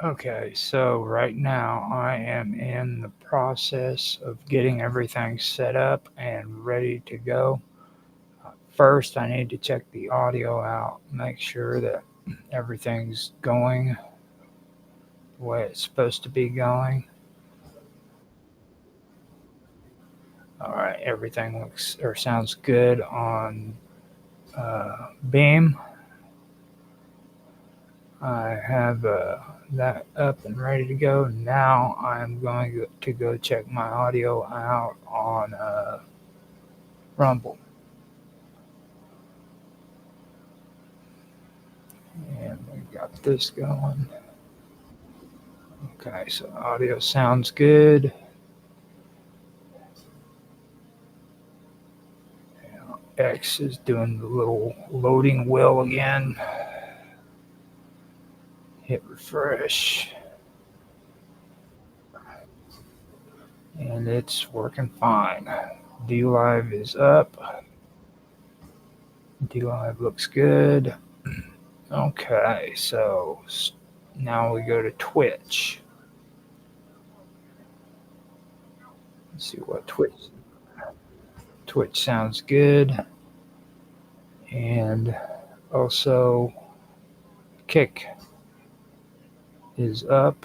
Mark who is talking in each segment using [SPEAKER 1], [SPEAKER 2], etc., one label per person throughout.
[SPEAKER 1] Okay, so right now I am in the process of getting everything set up and ready to go. First, I need to check the audio out, make sure that everything's going the way it's supposed to be going. All right, everything looks or sounds good on Beam. I have that up and ready to go. Now I'm going to go check my audio out on Rumble. And we got this going. Okay, so audio sounds good. X is doing the little loading wheel again. Hit refresh. And it's working fine. DLive is up. DLive looks good. Okay, so now we go to Twitch. Let's see what Twitch sounds good. And also Kick is up.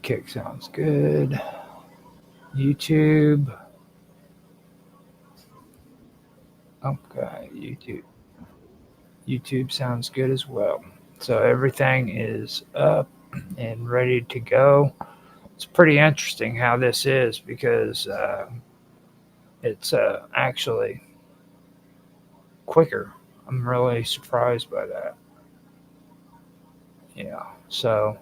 [SPEAKER 1] Kick sounds good. YouTube. Okay, YouTube sounds good as well. So everything is up and ready to go. It's pretty interesting how this is because it's actually quicker. I'm really surprised by that. Yeah. So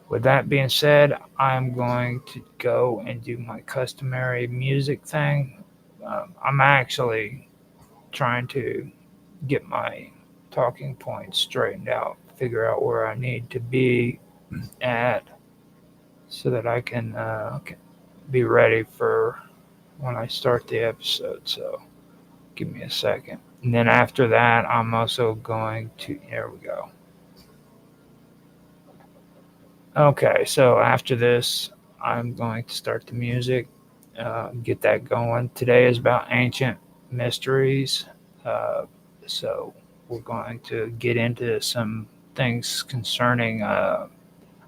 [SPEAKER 1] with that being said, I'm going to go and do my customary music thing. I'm actually trying to get my talking points straightened out, figure out where I need to be at so that I can be ready for when I start the episode. So give me a second. And then after that, I'm also going to, there we go. Okay, so after this, I'm going to start the music, get that going. Today is about ancient mysteries. So we're going to get into some things concerning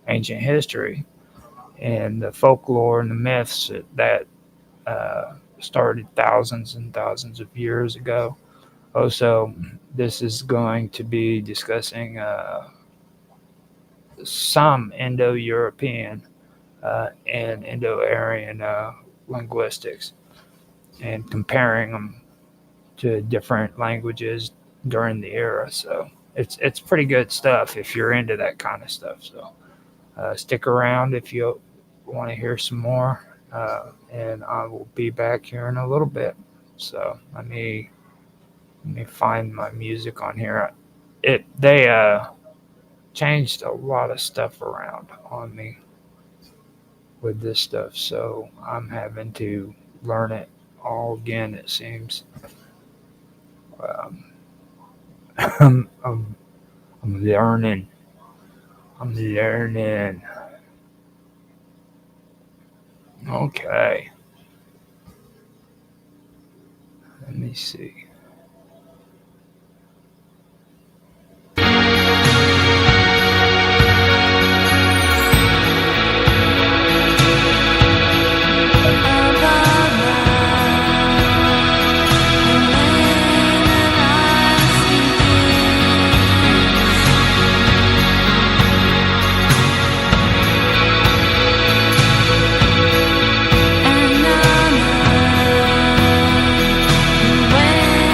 [SPEAKER 1] ancient history and the folklore and the myths that started thousands and thousands of years ago. Also, this is going to be discussing some Indo-European and Indo-Aryan linguistics and comparing them to different languages during the era. So it's pretty good stuff if you're into that kind of stuff. So stick around if you want to hear some more, and I will be back here in a little bit. So let me find my music on here. They changed a lot of stuff around on me with this stuff, so I'm having to learn it all again, it seems. I'm learning. I'm learning. Okay. Let me see.
[SPEAKER 2] When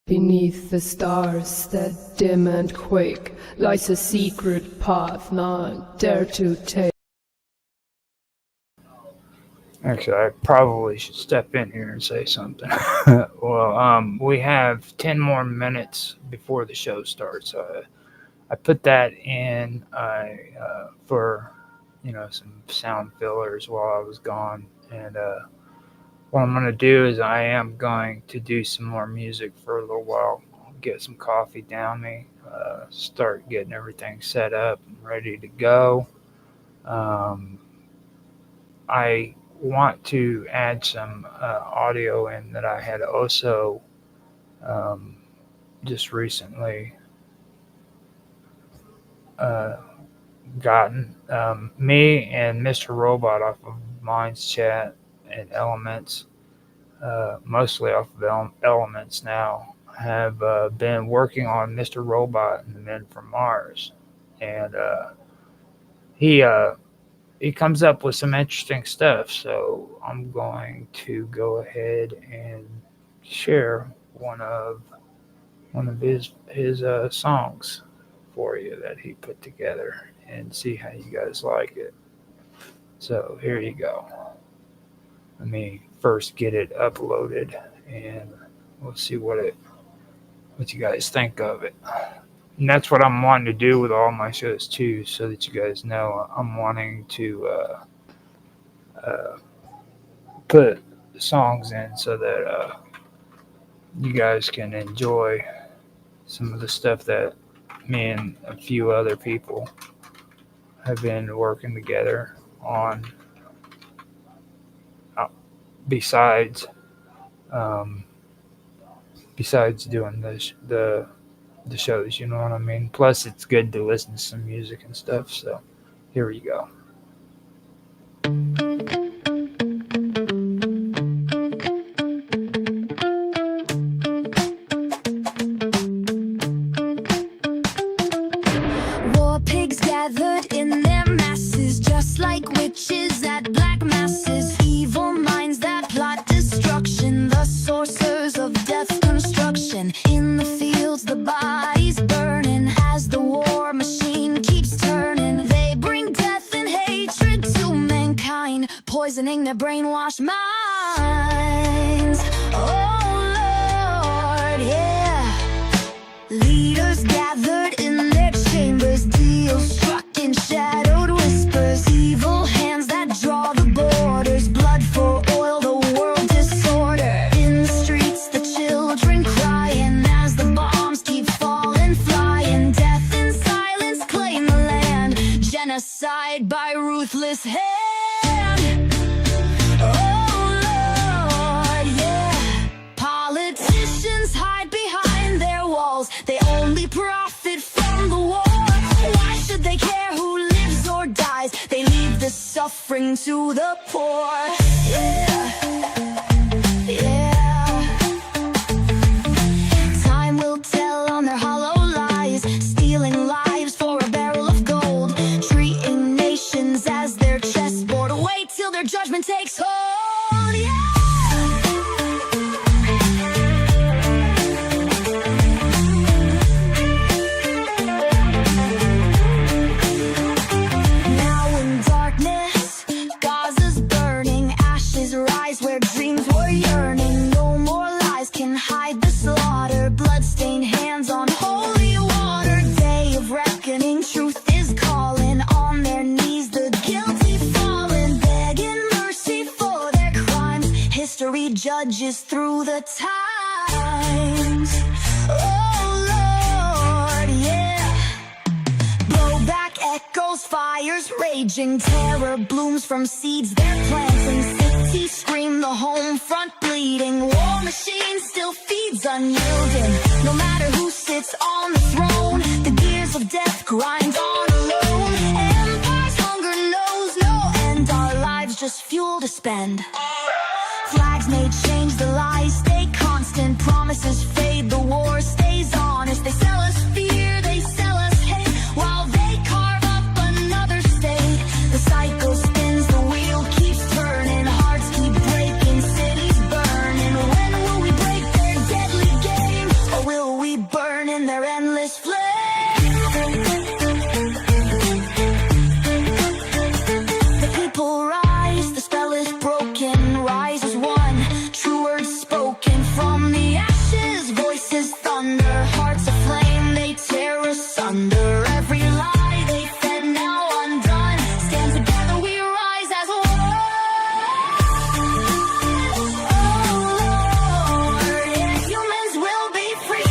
[SPEAKER 2] Beneath the stars that dim and quake lies a secret path none dare to take.
[SPEAKER 1] Actually, I probably should step in here and say something. Well, we have 10 more minutes before the show starts. I put that in for, some sound fillers while I was gone. And what I'm going to do is I am going to do some more music for a little while. Get some coffee down me, start getting everything set up and ready to go. I want to add some audio in that I had also just recently gotten. Me and Mr. Robot off of Mind's Chat and Elements, mostly off of Elements now, have been working on Mr. Robot and the Men from Mars. And he comes up with some interesting stuff, so I'm going to go ahead and share one of his songs for you that he put together and see how you guys like it. So here you go. Let me first get it uploaded and we'll see what you guys think of it. And that's what I'm wanting to do with all my shows too, so that you guys know I'm wanting to put songs in so that you guys can enjoy some of the stuff that me and a few other people have been working together on. Besides doing the shows, you know what I mean? Plus, it's good to listen to some music and stuff. So, here we go.
[SPEAKER 3] War pigs gathered in their masses, just like witches at black masses. Evil minds that plot destruction, the sorcerers of death's construction. In the fields, the bodies burning as the war machine keeps turning. They bring death and hatred to mankind, poisoning their brainwashed minds. Oh Lord, yeah. Leaders gathered in their chambers, deals struck in shadowed whispers. Evil hands that draw the borders, blood for oil, the world disorder. In the streets, the children crying as the bombs keep falling, flying. Death and silence claim the land, genocide by ruthless hand. Oh Lord, yeah. Politicians hide behind their walls, they only profit from the war. Why should they care who lives or dies? They leave the suffering to the poor. Yeah, yeah. Time will tell on their hollow lies, stealing lives for a barrel of gold, treating nations as their chessboard. Wait till their judgment takes hold. Yeah. Now in darkness, Gaza's burning, ashes rise where dreams were yearning. No more lies can hide the slaughter, bloodstained hands on holy water. Day of reckoning, truth is calling, on their knees the guilty fallen, begging mercy for their crimes. History judges through the times. Oh Lord, yeah. Blowback echoes, fires raging, terror blooms from seeds they're planting. Cities scream, the home front bleeding, war machine still feeds unyielding. No matter who sits on the throne, the gears of death grind on alone. Empire's hunger knows no end, our lives just fuel to spend. Flags may change, the lies stay constant, promises fade, the war stays honest. They sell us fear, they sell us hate, while they carve up another state. The cycle spins, the wheel keeps turning, hearts keep breaking, cities burning. When will we break their deadly game? Or endless flame. The people rise, the spell is broken. Rise as one, true words spoken from the ashes. Voices thunder, hearts aflame, they tear asunder. Every lie they fed now undone. Stand together, we rise as one. Oh Lord, yeah, humans will be free.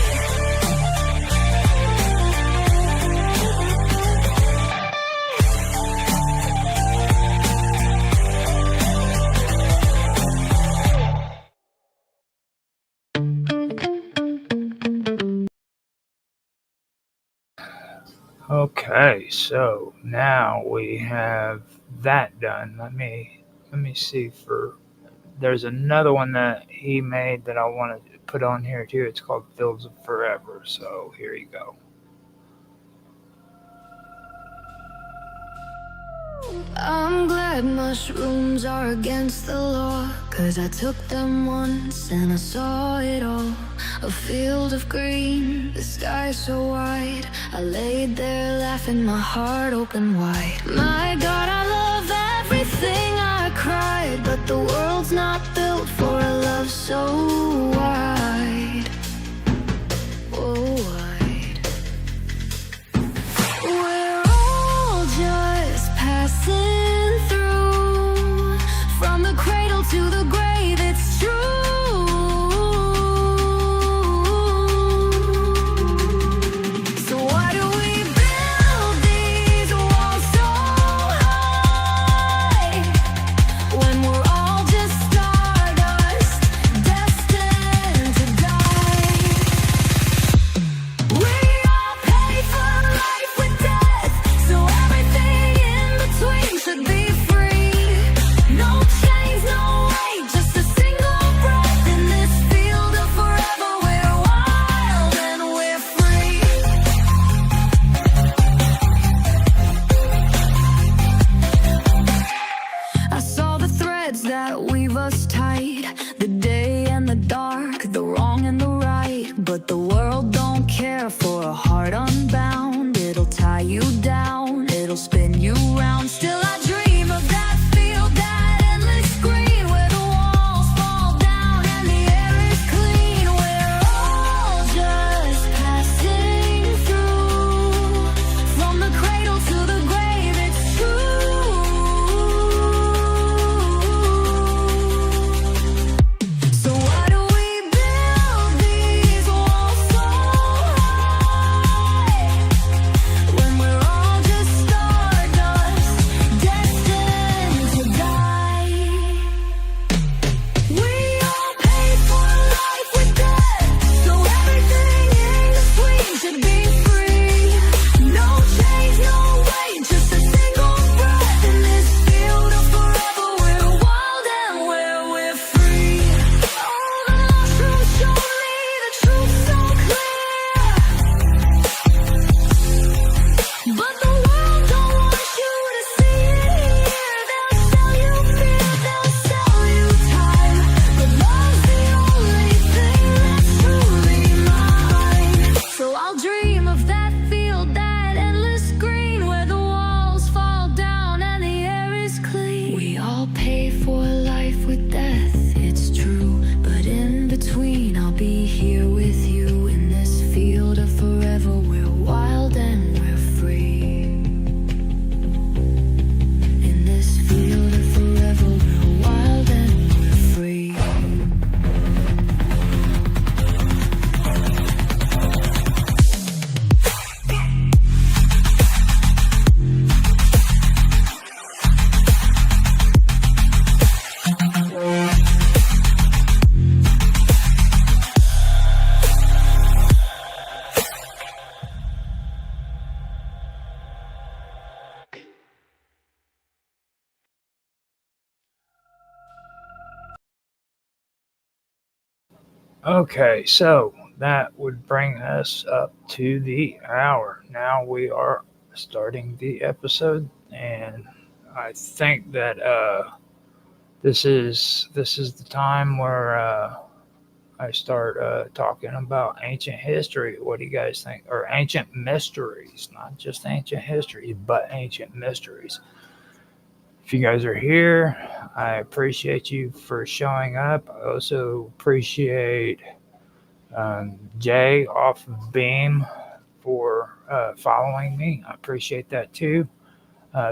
[SPEAKER 1] Okay, so now we have that done. Let me see for there's another one that he made that I want to put on here too. It's called Fields of Forever. So here you go.
[SPEAKER 3] I'm glad mushrooms are against the law, 'cause I took them once and I saw it all. A field of green, the sky so wide. I laid there laughing, my heart open wide. My God, I love everything, I cried. But the world's not built for a love so wide. Oh, wide. We're all just passing through. From the cradle to the grave, it's true. So why do we build these walls so high when we're all just stardust, destined to die? We all pay for life with death, so everything in between should be free. No chains, no weight, just a single breath in this field of forever. We're wild and we're free. I saw the threads that weave us tight, the day and the dark, the wrong and the right. But the world don't care for a heart unbound. It'll tie you down, it'll spin you round. Still I dream of that field, that endless green, where the walls fall down and the air is clean. We're all just passing through. From the cradle to the grave, it's true. So why do we build these walls so high when we're all just stardust, destined to die? We all pay for life with death, so everything in between should be free. No chains, no weight, just a single breath in this field of forever. We're wild and we're free. All the mushrooms show me the truth so clear, but the world don't want you to see it here. They'll sell you fear, they'll sell you time, but love's the only thing that's truly mine. So I'll dream of that field, that endless green, where the walls fall down and the air is clean. We all pay for life with death, it's true, but in between I'll be here with you in this field of forever. We're wild and we're free. In this field of forever, we're wild and we're free.
[SPEAKER 1] Okay, so that would bring us up to the hour. Now we are starting the episode, and I think that this is the time where I start talking about ancient history. What do you guys think? Or ancient mysteries, not just ancient history, but ancient mysteries. If you guys are here, I appreciate you for showing up. I also appreciate Jay off of Beam for following me. I appreciate that too.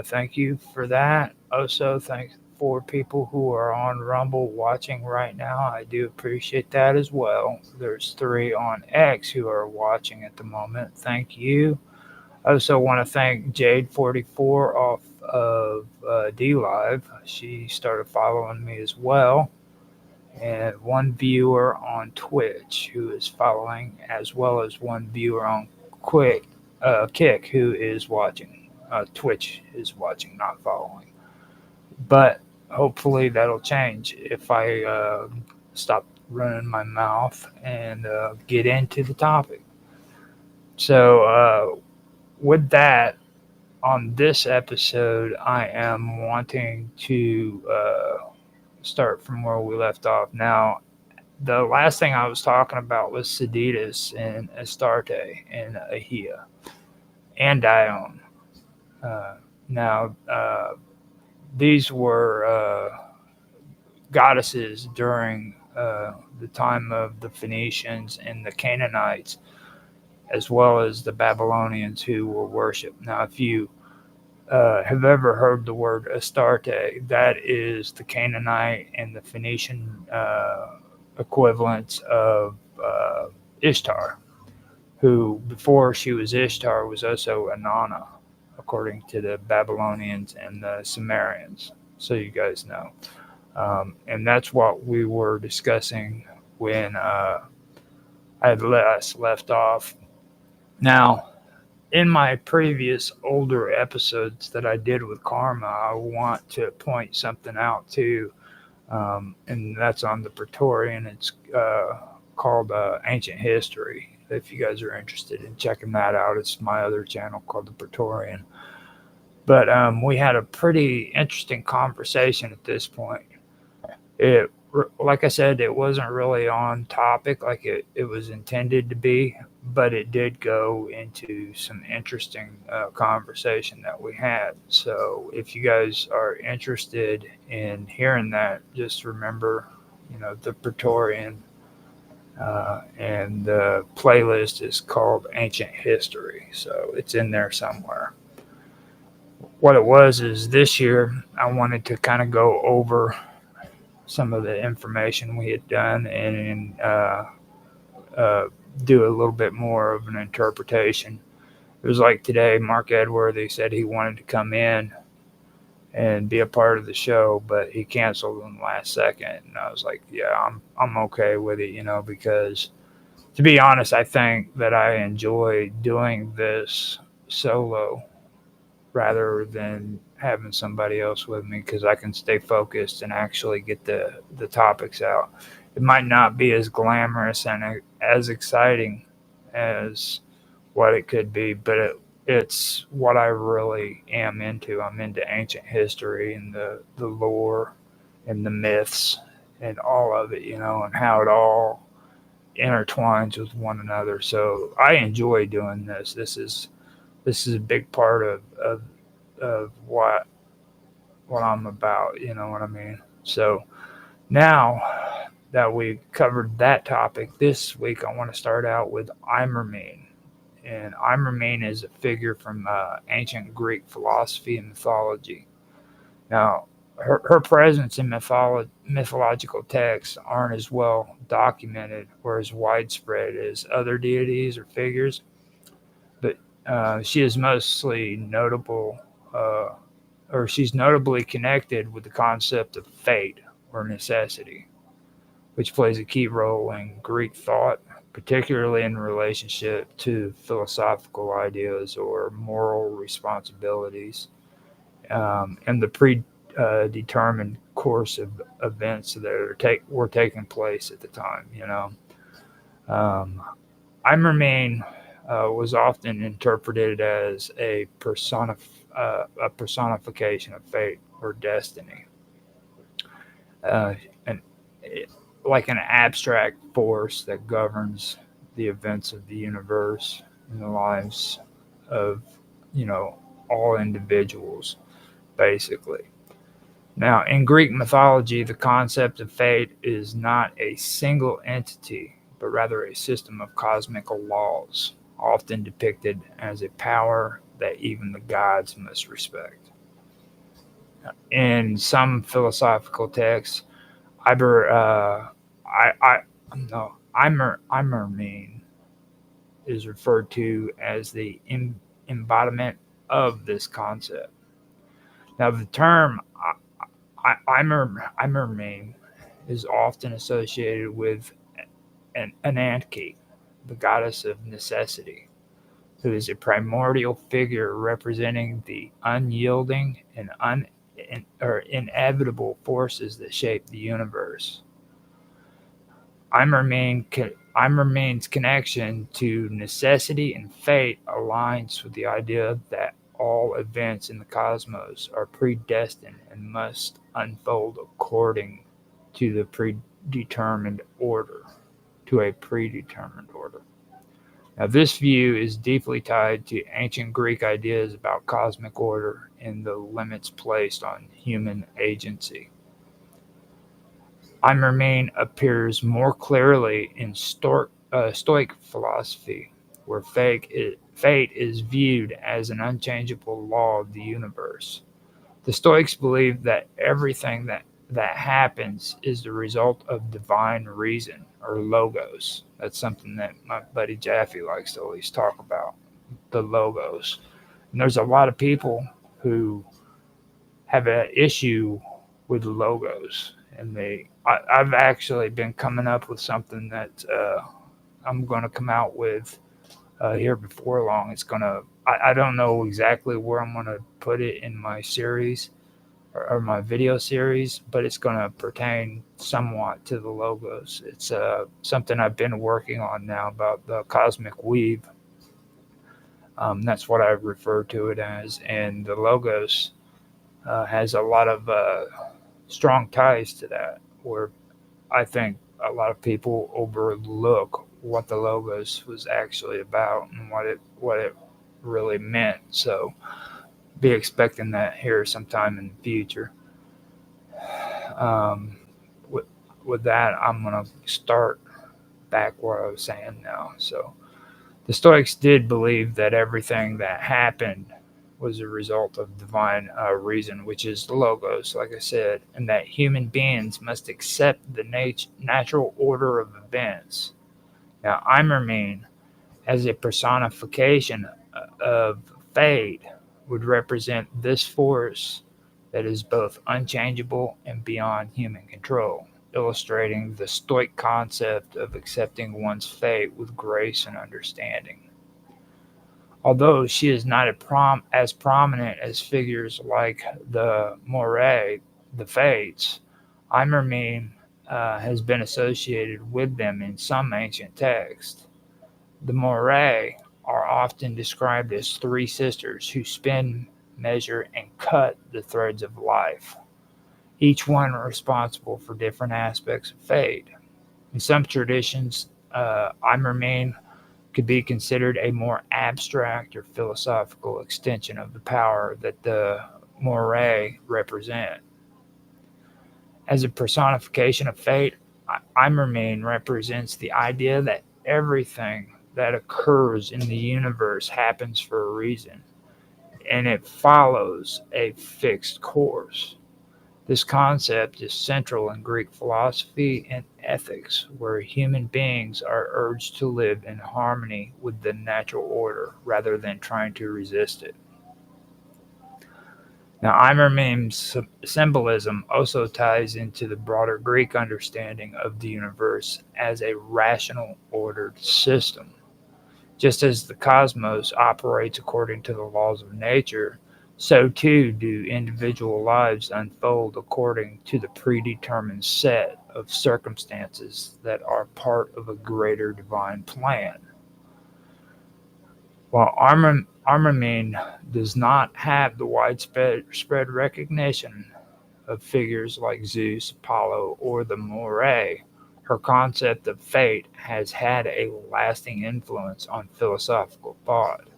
[SPEAKER 1] Thank you for that. Also, thanks for people who are on Rumble watching right now. I do appreciate that as well. There's 3 on X who are watching at the moment. Thank you. I also want to thank Jade44 off of D Live. She started following me as well. And 1 viewer on Twitch who is following, as well as 1 viewer on Kick who is watching. Twitch is watching, not following. But hopefully that'll change if I stop running my mouth and get into the topic. So, with that, on this episode, I am wanting to start from where we left off. Now, the last thing I was talking about was Seditas and Astarte and Ahia and Dione. Now, these were goddesses during the time of the Phoenicians and the Canaanites, as well as the Babylonians who were worshipped. Now, if you have ever heard the word Astarte, that is the Canaanite and the Phoenician equivalents of Ishtar, who before she was Ishtar was also Inanna, according to the Babylonians and the Sumerians. So you guys know. And that's what we were discussing when I had left off. Now, in my previous older episodes that I did with Karma, I want to point something out too, and that's on the Praetorian. It's called Ancient History. If you guys are interested in checking that out, it's my other channel called the Praetorian. But we had a pretty interesting conversation at this point. It, like I said, it wasn't really on topic like it was intended to be, but it did go into some interesting conversation that we had. So if you guys are interested in hearing that, just remember, the Praetorian, and the playlist is called Ancient History. So it's in there somewhere. What it was is this year I wanted to kind of go over some of the information we had done and do a little bit more of an interpretation. It was like today, Mark Edworthy said he wanted to come in and be a part of the show, but he canceled in the last second. And I was like, yeah, I'm okay with it, because to be honest, I think that I enjoy doing this solo rather than having somebody else with me, because I can stay focused and actually get the topics out. It might not be as glamorous and as exciting as what it could be, but it's what I really am into. I'm into ancient history and the lore and the myths and all of it, and how it all intertwines with one another. So I enjoy doing this. This is a big part of what I'm about, you know what I mean? So now that we covered that topic, this week I want to start out with Imermene. And Imermene is a figure from ancient Greek philosophy and mythology. Now, her presence in mythological texts aren't as well documented or as widespread as other deities or figures, but she is mostly notable, or she's notably connected with the concept of fate or necessity, which plays a key role in Greek thought, particularly in relationship to philosophical ideas or moral responsibilities, and the predetermined course of events that were taking place at the time. Imermene was often interpreted as a personification of fate or destiny. And like an abstract force that governs the events of the universe and the lives of, all individuals, basically. Now, in Greek mythology, the concept of fate is not a single entity, but rather a system of cosmic laws, often depicted as a power that even the gods must respect. In some philosophical texts, Iber, no, Imermene is referred to as the embodiment of this concept. Now, the term Imermene is often associated with Ananke, the goddess of necessity, who is a primordial figure representing the unyielding and inevitable forces that shape the universe. Imermene's connection to necessity and fate aligns with the idea that all events in the cosmos are predestined and must unfold according to a predetermined order. Now, this view is deeply tied to ancient Greek ideas about cosmic order and the limits placed on human agency. Imermene appears more clearly in Stoic philosophy, where fate is viewed as an unchangeable law of the universe. The Stoics believe that everything that happens is the result of divine reason, or logos. That's something that my buddy Jaffe likes to always talk about, the logos. And there's a lot of people who have an issue with the logos. And I've actually been coming up with something that I'm going to come out with here before long. I don't know exactly where I'm going to put it in my series or my video series, but it's going to pertain somewhat to the logos. It's something I've been working on now about the cosmic weave. That's what I refer to it as. And the logos has a lot of strong ties to that, where I think a lot of people overlook what the logos was actually about and what it really meant. So be expecting that here sometime in the future. With that, I'm going to start back where I was saying now. So the Stoics did believe that everything that happened was a result of divine reason, which is the logos, like I said, and that human beings must accept the natural order of events. Now, Imermene, as a personification of fate, would represent this force that is both unchangeable and beyond human control, illustrating the Stoic concept of accepting one's fate with grace and understanding. Although she is not as prominent as figures like the Moirai, the Fates, Imermene has been associated with them in some ancient texts. The Moirai are often described as three sisters who spin, measure, and cut the threads of life, each one responsible for different aspects of fate. In some traditions, Imermene could be considered a more abstract or philosophical extension of the power that the Moirai represent. As a personification of fate, Imermene represents the idea that everything that occurs in the universe happens for a reason, and it follows a fixed course. This concept is central in Greek philosophy and ethics, where human beings are urged to live in harmony with the natural order rather than trying to resist it. Now, Imermene's symbolism also ties into the broader Greek understanding of the universe as a rational, ordered system. Just as the cosmos operates according to the laws of nature, so too do individual lives unfold according to the predetermined set of circumstances that are part of a greater divine plan. While Imermene does not have the widespread recognition of figures like Zeus, Apollo, or the Moirai, her concept of fate has had a lasting influence on philosophical thought.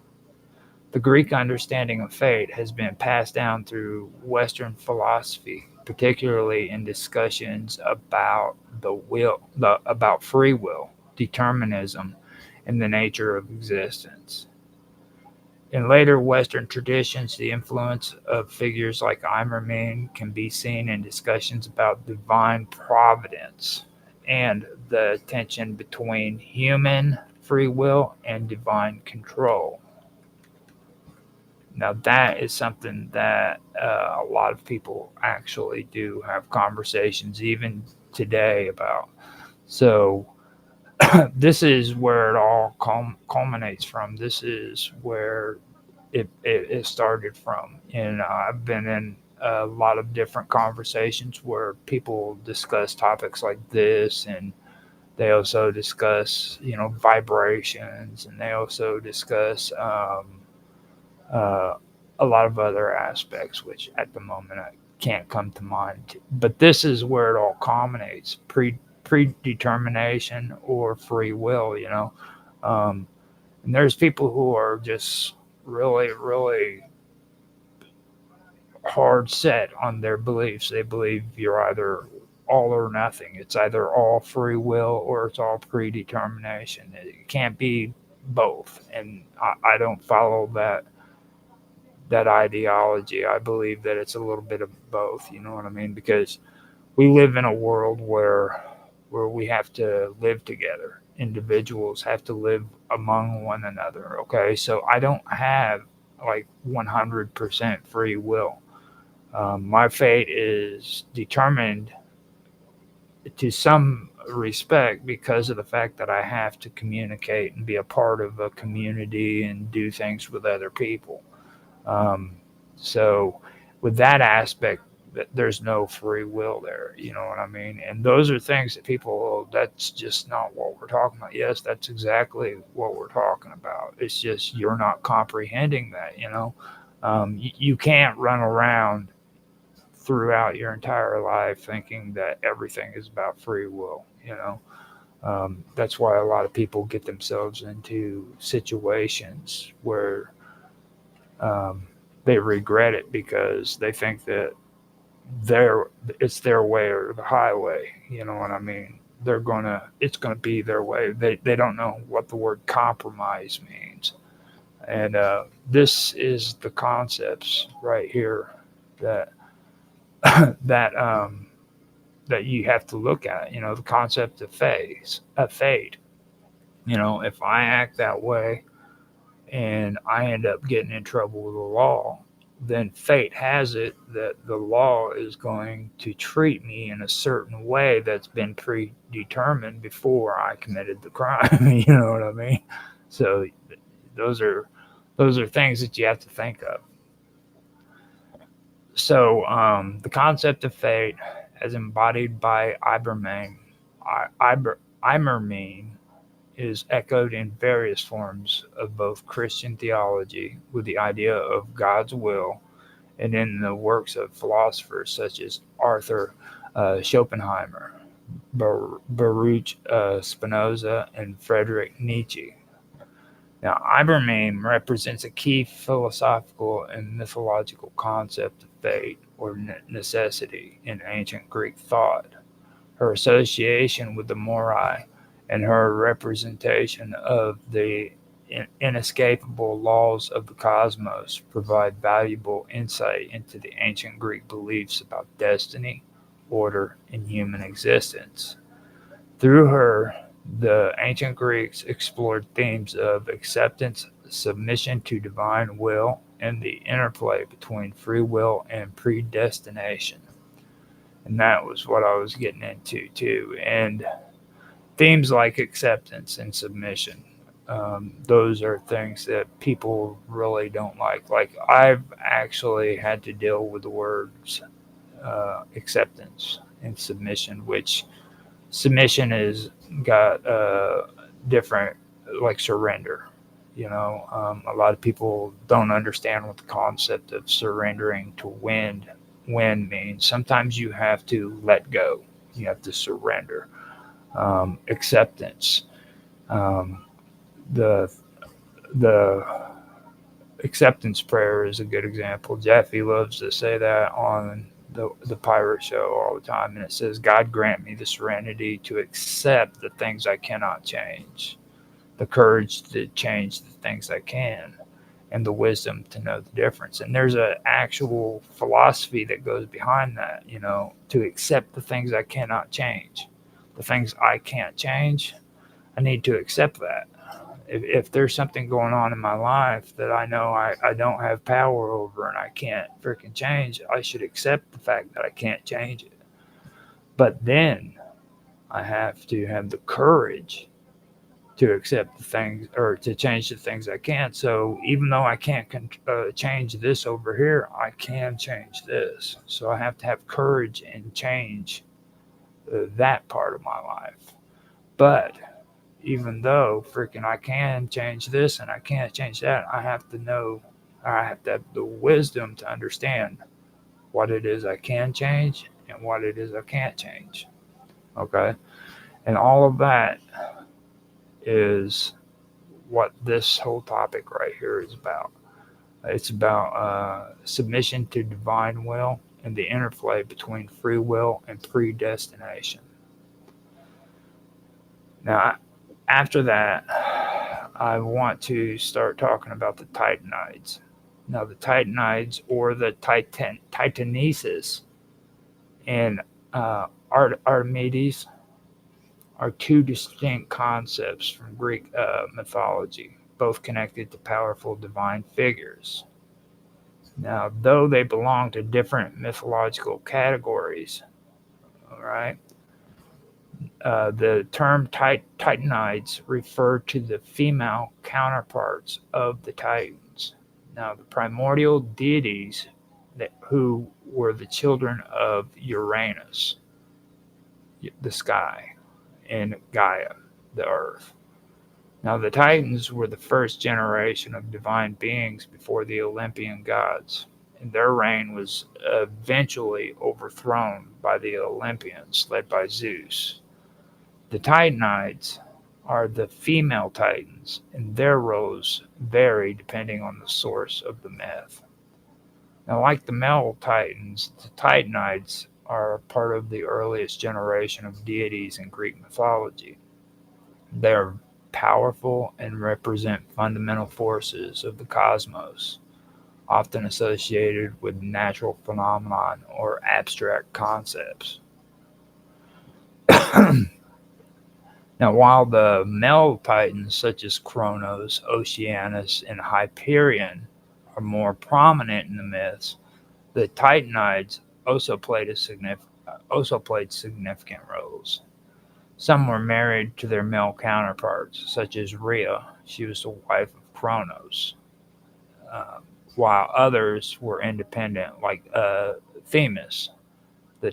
[SPEAKER 1] The Greek understanding of fate has been passed down through Western philosophy, particularly in discussions about about free will, determinism, and the nature of existence. In later Western traditions, the influence of figures like Imerman can be seen in discussions about divine providence and the tension between human free will and divine control. Now, that is something that a lot of people actually do have conversations, even today, about. So, this is where it all culminates from. This is where it started from. And I've been in a lot of different conversations where people discuss topics like this, and they also discuss, vibrations, and they also discuss uh, a lot of other aspects, which at the moment I can't come to mind. But this is where it all culminates: predetermination or free will. Um, and there's people who are just really, really hard set on their beliefs. They believe you're either all or nothing. It's either all free will or it's all predetermination. It can't be both. And I don't follow that ideology. I believe that it's a little bit of both. You know what I mean? Because we live in a world where we have to live together. Individuals have to live among one another. Okay, so I don't have like 100% free will. My fate is determined to some respect because of the fact that I have to communicate and be a part of a community and do things with other people. Um, so, with that aspect, there's no free will there. You know what I mean? And those are things that people, oh, that's just not what we're talking about. Yes, that's exactly what we're talking about. It's just you're not comprehending that. You can't run around throughout your entire life thinking that everything is about free will. That's why a lot of people get themselves into situations where um, they regret it because they think that it's their way or the highway. You know what I mean? It's gonna be their way. They don't know what the word compromise means, and this is the concepts right here that that that you have to look at. The concept of fate. If I act that way and I end up getting in trouble with the law, then fate has it that the law is going to treat me in a certain way that's been predetermined before I committed the crime. You know what I mean? So those are things that you have to think of. So the concept of fate, as embodied by Imerman, is echoed in various forms of both Christian theology with the idea of God's will, and in the works of philosophers such as Arthur Schopenhauer, Baruch Spinoza, and Friedrich Nietzsche. Now, Ibermain represents a key philosophical and mythological concept of fate or necessity in ancient Greek thought. Her association with the Moirai and her representation of the inescapable laws of the cosmos provide valuable insight into the ancient Greek beliefs about destiny, order, and human existence. Through her, the ancient Greeks explored themes of acceptance, submission to divine will, and the interplay between free will and predestination. And that was what I was getting into too. And themes like acceptance and submission, those are things that people really don't like. Like, I've actually had to deal with the words acceptance and submission, which submission is got different, like surrender. A lot of people don't understand what the concept of surrendering to win means. Sometimes you have to let go. You have to surrender. Acceptance. The the acceptance prayer is a good example. Jeffy loves to say that on the pirate show all the time, and it says, "God grant me the serenity to accept the things I cannot change, the courage to change the things I can, and the wisdom to know the difference." And there's an actual philosophy that goes behind that, to accept the things I cannot change. The things I can't change, I need to accept that. If there's something going on in my life that I know I don't have power over and I can't freaking change, I should accept the fact that I can't change it. But then I have to have the courage to accept the things or to change the things I can. So even though I can't change this over here, I can change this. So I have to have courage and change that part of my life. But even though freaking I can change this and I can't change that, I have to know, I have to have the wisdom to understand what it is I can change and what it is I can't change. Okay? And all of that is what this whole topic right here is about. It's about submission to divine will and the interplay between free will and predestination. Now, after that, I want to start talking about the Titanides. Now, the Titanides or the Titanesis and Archimedes are two distinct concepts from Greek mythology, both connected to powerful divine figures. Now, though they belong to different mythological categories, all right, the term Titanides refer to the female counterparts of the Titans. Now, the primordial deities who were the children of Uranus, the sky, and Gaia, the earth. Now, the Titans were the first generation of divine beings before the Olympian gods, and their reign was eventually overthrown by the Olympians, led by Zeus. The Titanides are the female Titans, and their roles vary depending on the source of the myth. Now, like the male Titans, the Titanides are part of the earliest generation of deities in Greek mythology. They are powerful and represent fundamental forces of the cosmos, often associated with natural phenomenon or abstract concepts. Now, while the male titans such as Kronos, Oceanus, and Hyperion are more prominent in the myths, the Titanides also played significant roles. Some were married to their male counterparts, such as Rhea. She was the wife of Kronos, while others were independent, like Themis, the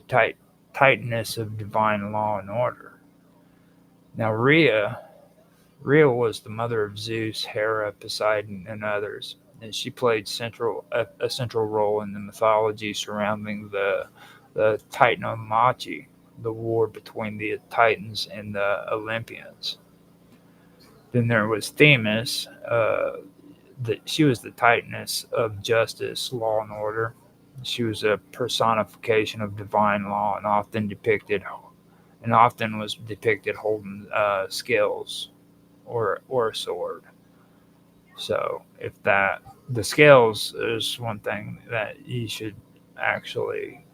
[SPEAKER 1] Titaness of divine law and order. Now, Rhea was the mother of Zeus, Hera, Poseidon, and others, and she played a central role in the mythology surrounding the Titanomachy, the war between the Titans and the Olympians. Then there was Themis. She was the Titaness of justice, law, and order. She was a personification of divine law and often was depicted holding scales or a sword. So the scales is one thing that you should actually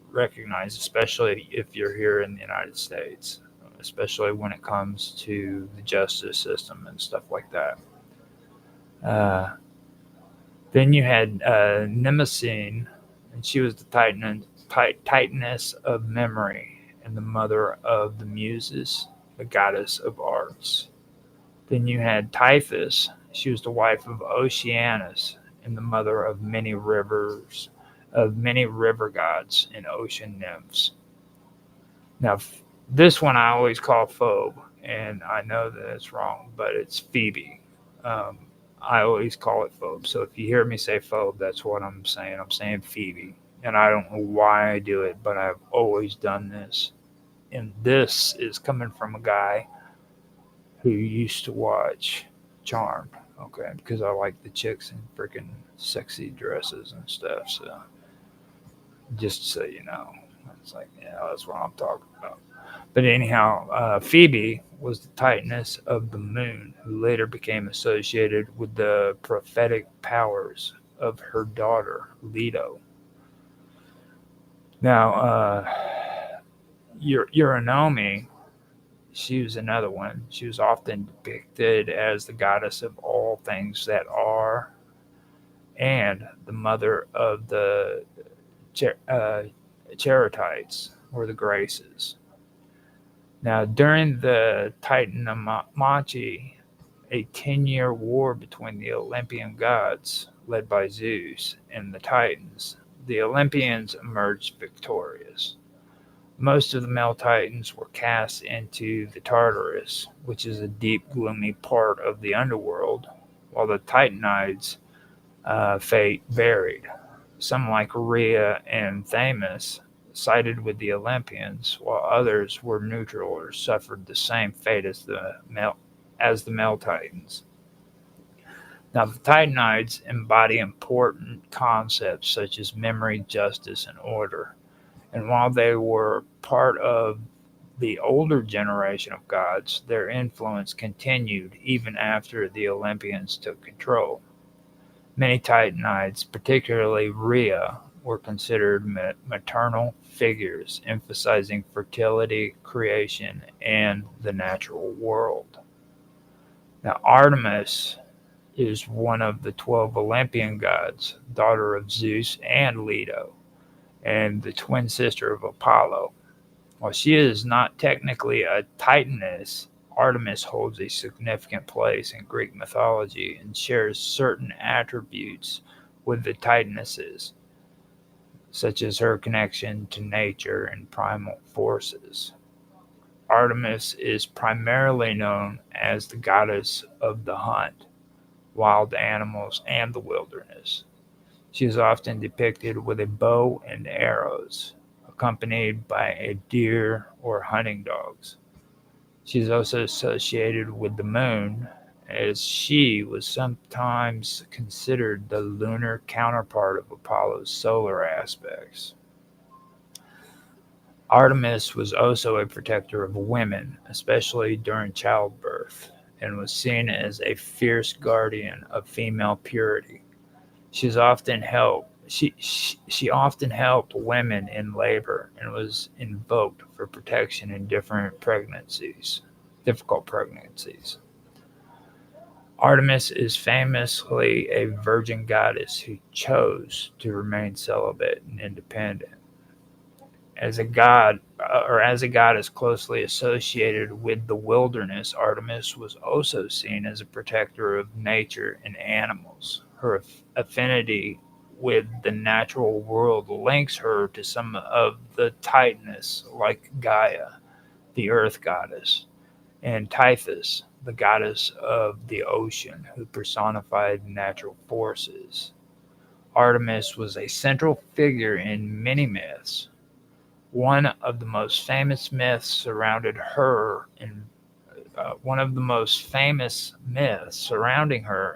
[SPEAKER 1] recognize, especially if you're here in the United States, especially when it comes to the justice system and stuff like that. Then you had Mnemosyne, and she was the Titaness of memory and the mother of the Muses, the goddess of arts. Then you had Typhus. She was the wife of Oceanus and the mother of many river gods and ocean nymphs. Now, this one I always call Phoebe, and I know that it's wrong, but it's Phoebe. I always call it Phoebe. So if you hear me say Phoebe, that's what I'm saying. I'm saying Phoebe. And I don't know why I do it, but I've always done this. and this is coming from a guy who used to watch Charmed, okay, because I like the chicks in freaking sexy dresses and stuff. So just so you know, it's like, yeah, that's what I'm talking about. But anyhow, Phoebe was the titaness of the moon, who later became associated with the prophetic powers of her daughter, Leto. Now, Uranomi, she was another one. She was often depicted as the goddess of all things that are and the mother of the Charitites, or the Graces. Now, during the Titanamachi, a 10-year war between the Olympian gods, led by Zeus, and the Titans, the Olympians emerged victorious. Most of the male Titans were cast into the Tartarus, which is a deep, gloomy part of the underworld, while the Titanides' fate varied. Some, like Rhea and Thamus, sided with the Olympians, while others were neutral or suffered the same fate as the male Titans. Now, the Titanides embody important concepts such as memory, justice, and order. And while they were part of the older generation of gods, their influence continued even after the Olympians took control. Many Titanides, particularly Rhea, were considered maternal figures, emphasizing fertility, creation, and the natural world. Now, Artemis is one of the 12 Olympian gods, daughter of Zeus and Leto, and the twin sister of Apollo. While she is not technically a Titaness, Artemis holds a significant place in Greek mythology and shares certain attributes with the Titanesses, such as her connection to nature and primal forces. Artemis is primarily known as the goddess of the hunt, wild animals, and the wilderness. She is often depicted with a bow and arrows, accompanied by a deer or hunting dogs. She is also associated with the moon, as she was sometimes considered the lunar counterpart of Apollo's solar aspects. Artemis was also a protector of women, especially during childbirth, and was seen as a fierce guardian of female purity. She's often helped. She often helped women in labor and was invoked for protection in difficult pregnancies. Artemis is famously a virgin goddess who chose to remain celibate and independent. As a goddess closely associated with the wilderness, Artemis was also seen as a protector of nature and animals. Her affinity with the natural world links her to some of the Titans, like Gaia, the earth goddess, and Typhus, the goddess of the ocean, who personified natural forces. Artemis was a central figure in many myths. One of the most famous myths surrounding her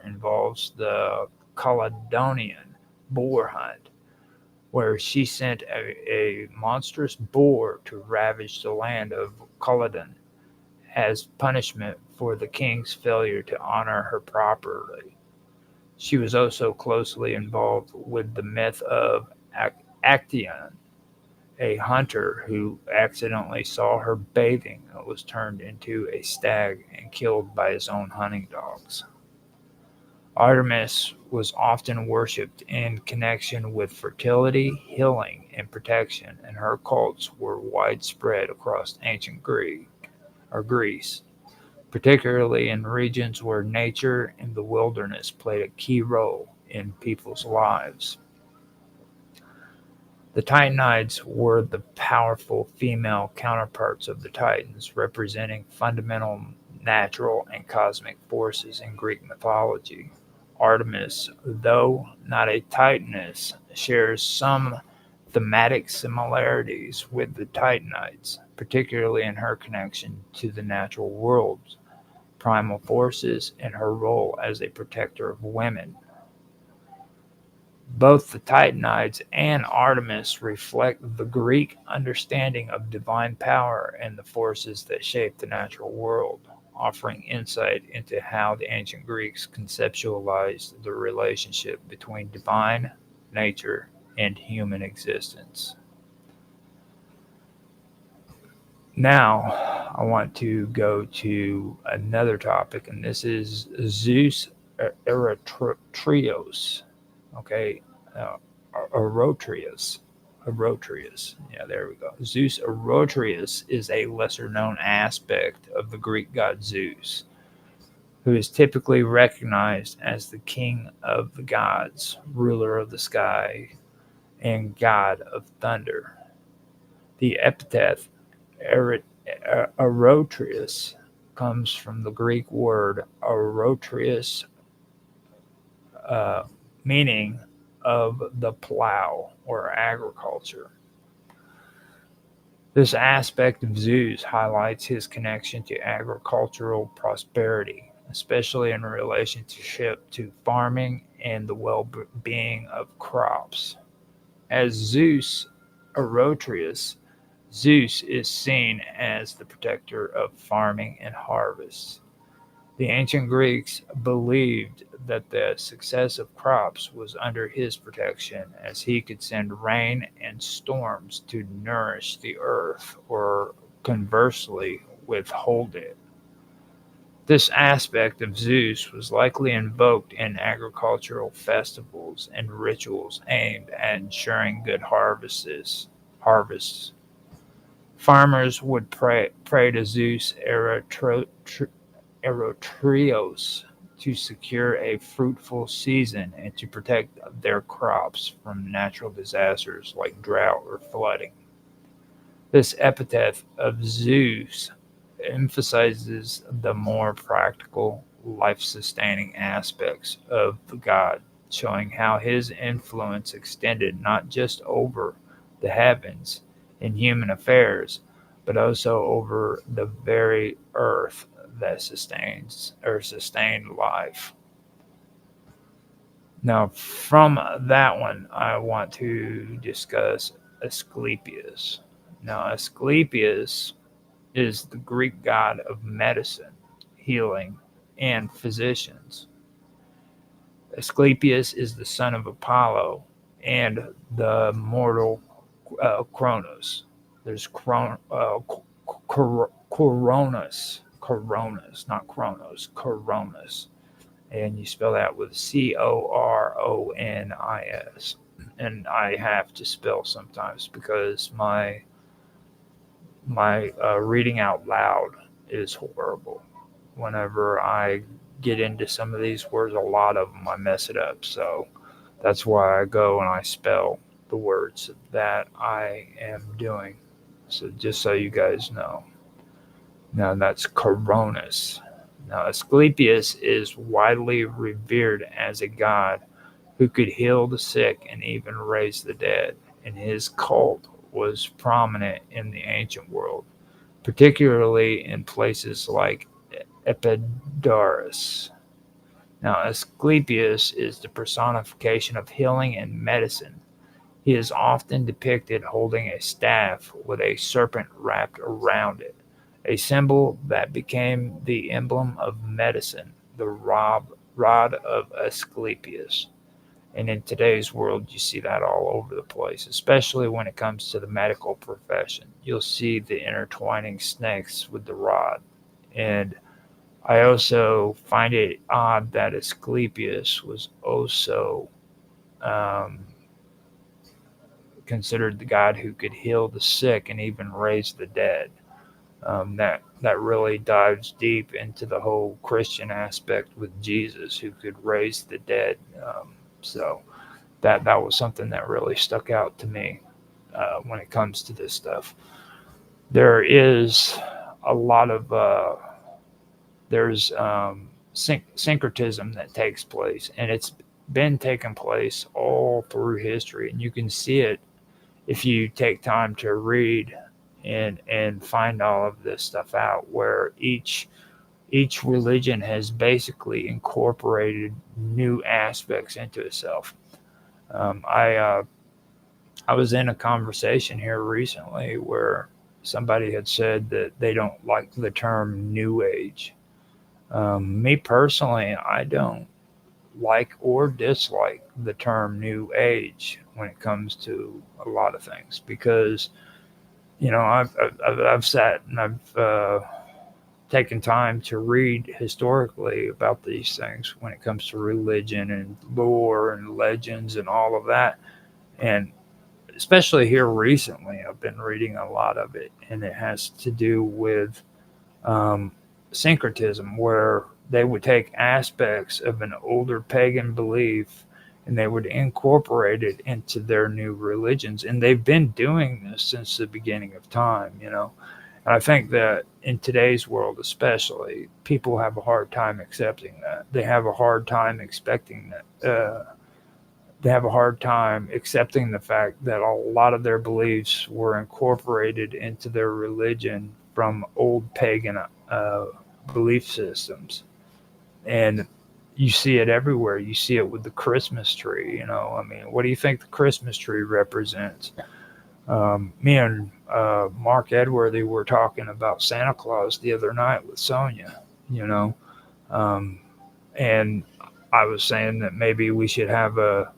[SPEAKER 1] involves the Caledonian boar hunt, where she sent a monstrous boar to ravage the land of Caledon as punishment for the king's failure to honor her properly. She was also closely involved with the myth of Actaeon, a hunter who accidentally saw her bathing and was turned into a stag and killed by his own hunting dogs. Artemis was often worshipped in connection with fertility, healing, and protection, and her cults were widespread across ancient Greece, particularly in regions where nature and the wilderness played a key role in people's lives. The Titanides were the powerful female counterparts of the Titans, representing fundamental natural and cosmic forces in Greek mythology. Artemis, though not a Titaness, shares some thematic similarities with the Titanites, particularly in her connection to the natural world's primal forces and her role as a protector of women. Both the Titanites and Artemis reflect the Greek understanding of divine power and the forces that shape the natural world, offering insight into how the ancient Greeks conceptualized the relationship between divine, nature, and human existence. Now, I want to go to another topic, and this is Zeus Eretrios. Okay, uh, Erotrius. Erotrius. Yeah, there we go. Zeus Erotrius is a lesser known aspect of the Greek god Zeus, who is typically recognized as the king of the gods, ruler of the sky, and god of thunder. The epithet Erotrius comes from the Greek word erotrius, meaning of the plow or agriculture. This aspect of Zeus highlights his connection to agricultural prosperity, especially in relationship to farming and the well-being of crops. As Zeus Erotrius, Zeus is seen as the protector of farming and harvests. The ancient Greeks believed that the success of crops was under his protection, as he could send rain and storms to nourish the earth, or conversely, withhold it. This aspect of Zeus was likely invoked in agricultural festivals and rituals aimed at ensuring good harvests. Farmers would pray to Zeus Erotrios to secure a fruitful season and to protect their crops from natural disasters like drought or flooding. This epithet of Zeus emphasizes the more practical, life-sustaining aspects of the god, showing how his influence extended not just over the heavens in human affairs, but also over the very earth that sustained life. Now, from that one, I want to discuss Asclepius. Now, Asclepius is the Greek god of medicine, healing, and physicians. Asclepius is the son of Apollo and the mortal Cronus. There's Coronis, not Chronos, Coronis. And you spell that with Coronis. And I have to spell sometimes because my reading out loud is horrible. Whenever I get into some of these words, a lot of them I mess it up. So that's why I go and I spell the words that I am doing. So just so you guys know. Now that's Coronis. Now Asclepius is widely revered as a god who could heal the sick and even raise the dead, and his cult was prominent in the ancient world, particularly in places like Epidaurus. Now Asclepius is the personification of healing and medicine. He is often depicted holding a staff with a serpent wrapped around it, a symbol that became the emblem of medicine, the rod of Asclepius. And in today's world, you see that all over the place, especially when it comes to the medical profession. You'll see the intertwining snakes with the rod. And I also find it odd that Asclepius was also considered the god who could heal the sick and even raise the dead. That really dives deep into the whole Christian aspect with Jesus, who could raise the dead. So that was something that really stuck out to me when it comes to this stuff. There is a lot of syncretism that takes place, and it's been taking place all through history, and you can see it if you take time to read and find all of this stuff out, where each religion has basically incorporated new aspects into itself. I was in a conversation here recently where somebody had said that they don't like the term New Age. Me personally, I don't like or dislike the term New Age when it comes to a lot of things, because I've sat and I've taken time to read historically about these things when it comes to religion and lore and legends and all of that. And especially here recently, I've been reading a lot of it, and it has to do with syncretism, where they would take aspects of an older pagan belief and they would incorporate it into their new religions. And they've been doing this since the beginning of time, And I think that in today's world, especially, people have a hard time accepting that. They have a hard time expecting that. They have a hard time accepting the fact that a lot of their beliefs were incorporated into their religion from old pagan belief systems. And you see it everywhere. You see it with the Christmas tree. I mean, what do you think the Christmas tree represents? Me and Mark Edworthy were talking about Santa Claus the other night with Sonia, and I was saying that maybe we should have a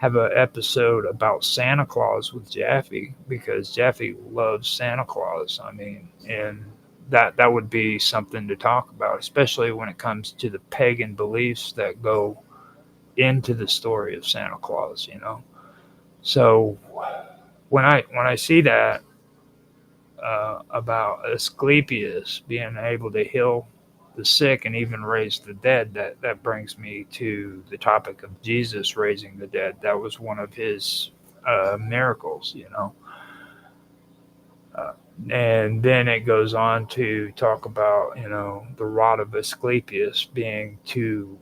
[SPEAKER 1] episode about Santa Claus with Jaffe, because Jaffe loves Santa Claus. I mean, and that would be something to talk about, especially when it comes to the pagan beliefs that go into the story of Santa Claus. So when I see that about Asclepius being able to heal the sick and even raise the dead, that brings me to the topic of Jesus raising the dead. That was one of his miracles, and then it goes on to talk about, the rod of Asclepius being two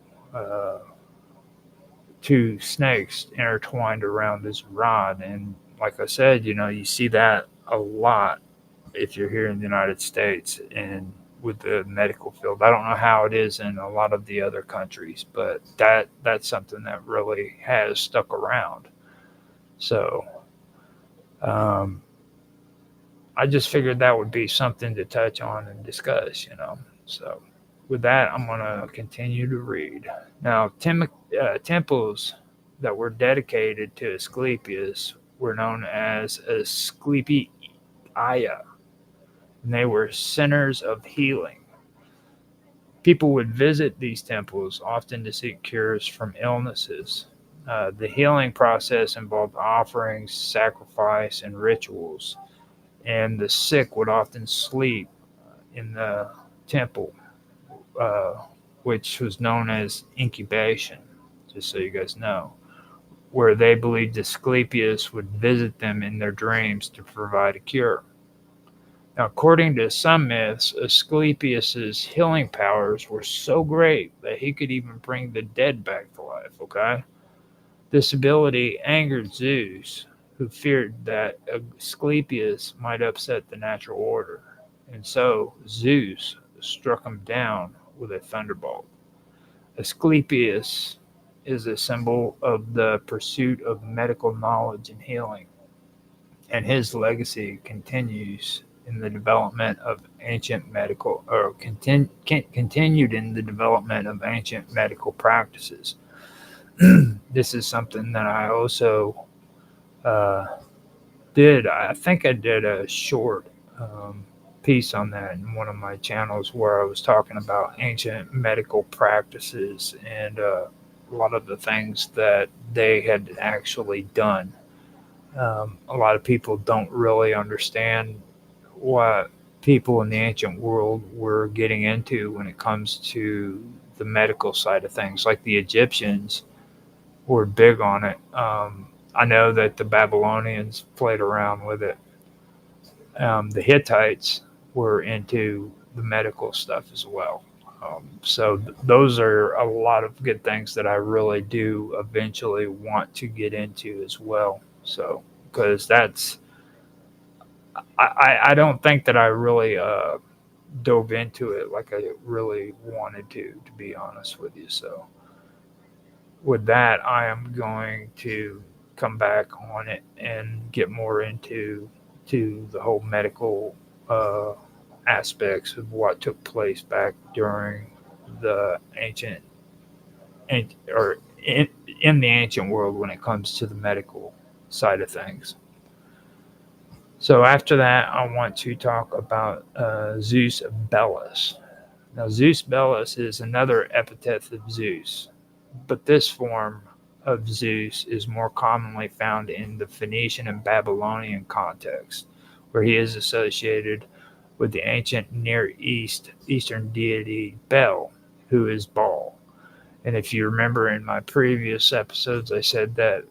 [SPEAKER 1] snakes intertwined around his rod. And like I said, you see that a lot if you're here in the United States and with the medical field. I don't know how it is in a lot of the other countries, but that's something that really has stuck around. So I just figured that would be something to touch on and discuss, So with that, I'm going to continue to read. Now, temples that were dedicated to Asclepius were known as Asclepia, and they were centers of healing. People would visit these temples often to seek cures from illnesses. The healing process involved offerings, sacrifice, and rituals, and the sick would often sleep in the temple, which was known as incubation, just so you guys know, where they believed Asclepius would visit them in their dreams to provide a cure. Now, according to some myths, Asclepius's healing powers were so great that he could even bring the dead back to life, okay? This ability angered Zeus, who feared that Asclepius might upset the natural order. And so Zeus struck him down with a thunderbolt. Asclepius is a symbol of the pursuit of medical knowledge and healing, and his legacy continues in the development of ancient medical, or continued in the development of ancient medical practices. This is something that I also did. I think I did a short piece on that in one of my channels, where I was talking about ancient medical practices and a lot of the things that they had actually done. A lot of people don't really understand what people in the ancient world were getting into when it comes to the medical side of things. Like the Egyptians were big on it. I know that the Babylonians played around with it. The Hittites were into the medical stuff as well. So those are a lot of good things that I really do eventually want to get into as well. So because I don't think that I really dove into it like I really wanted to be honest with you. So with that, I am going to come back on it and get more into the whole medical uh, aspects of what took place back during the or in the ancient world when it comes to the medical side of things. So after that, I want to talk about Zeus Belus. Now, Zeus Belus is another epithet of Zeus, but this form of Zeus is more commonly found in the Phoenician and Babylonian context, where he is associated with the ancient Near Eastern deity Bel, who is Baal. And if you remember in my previous episodes, I said that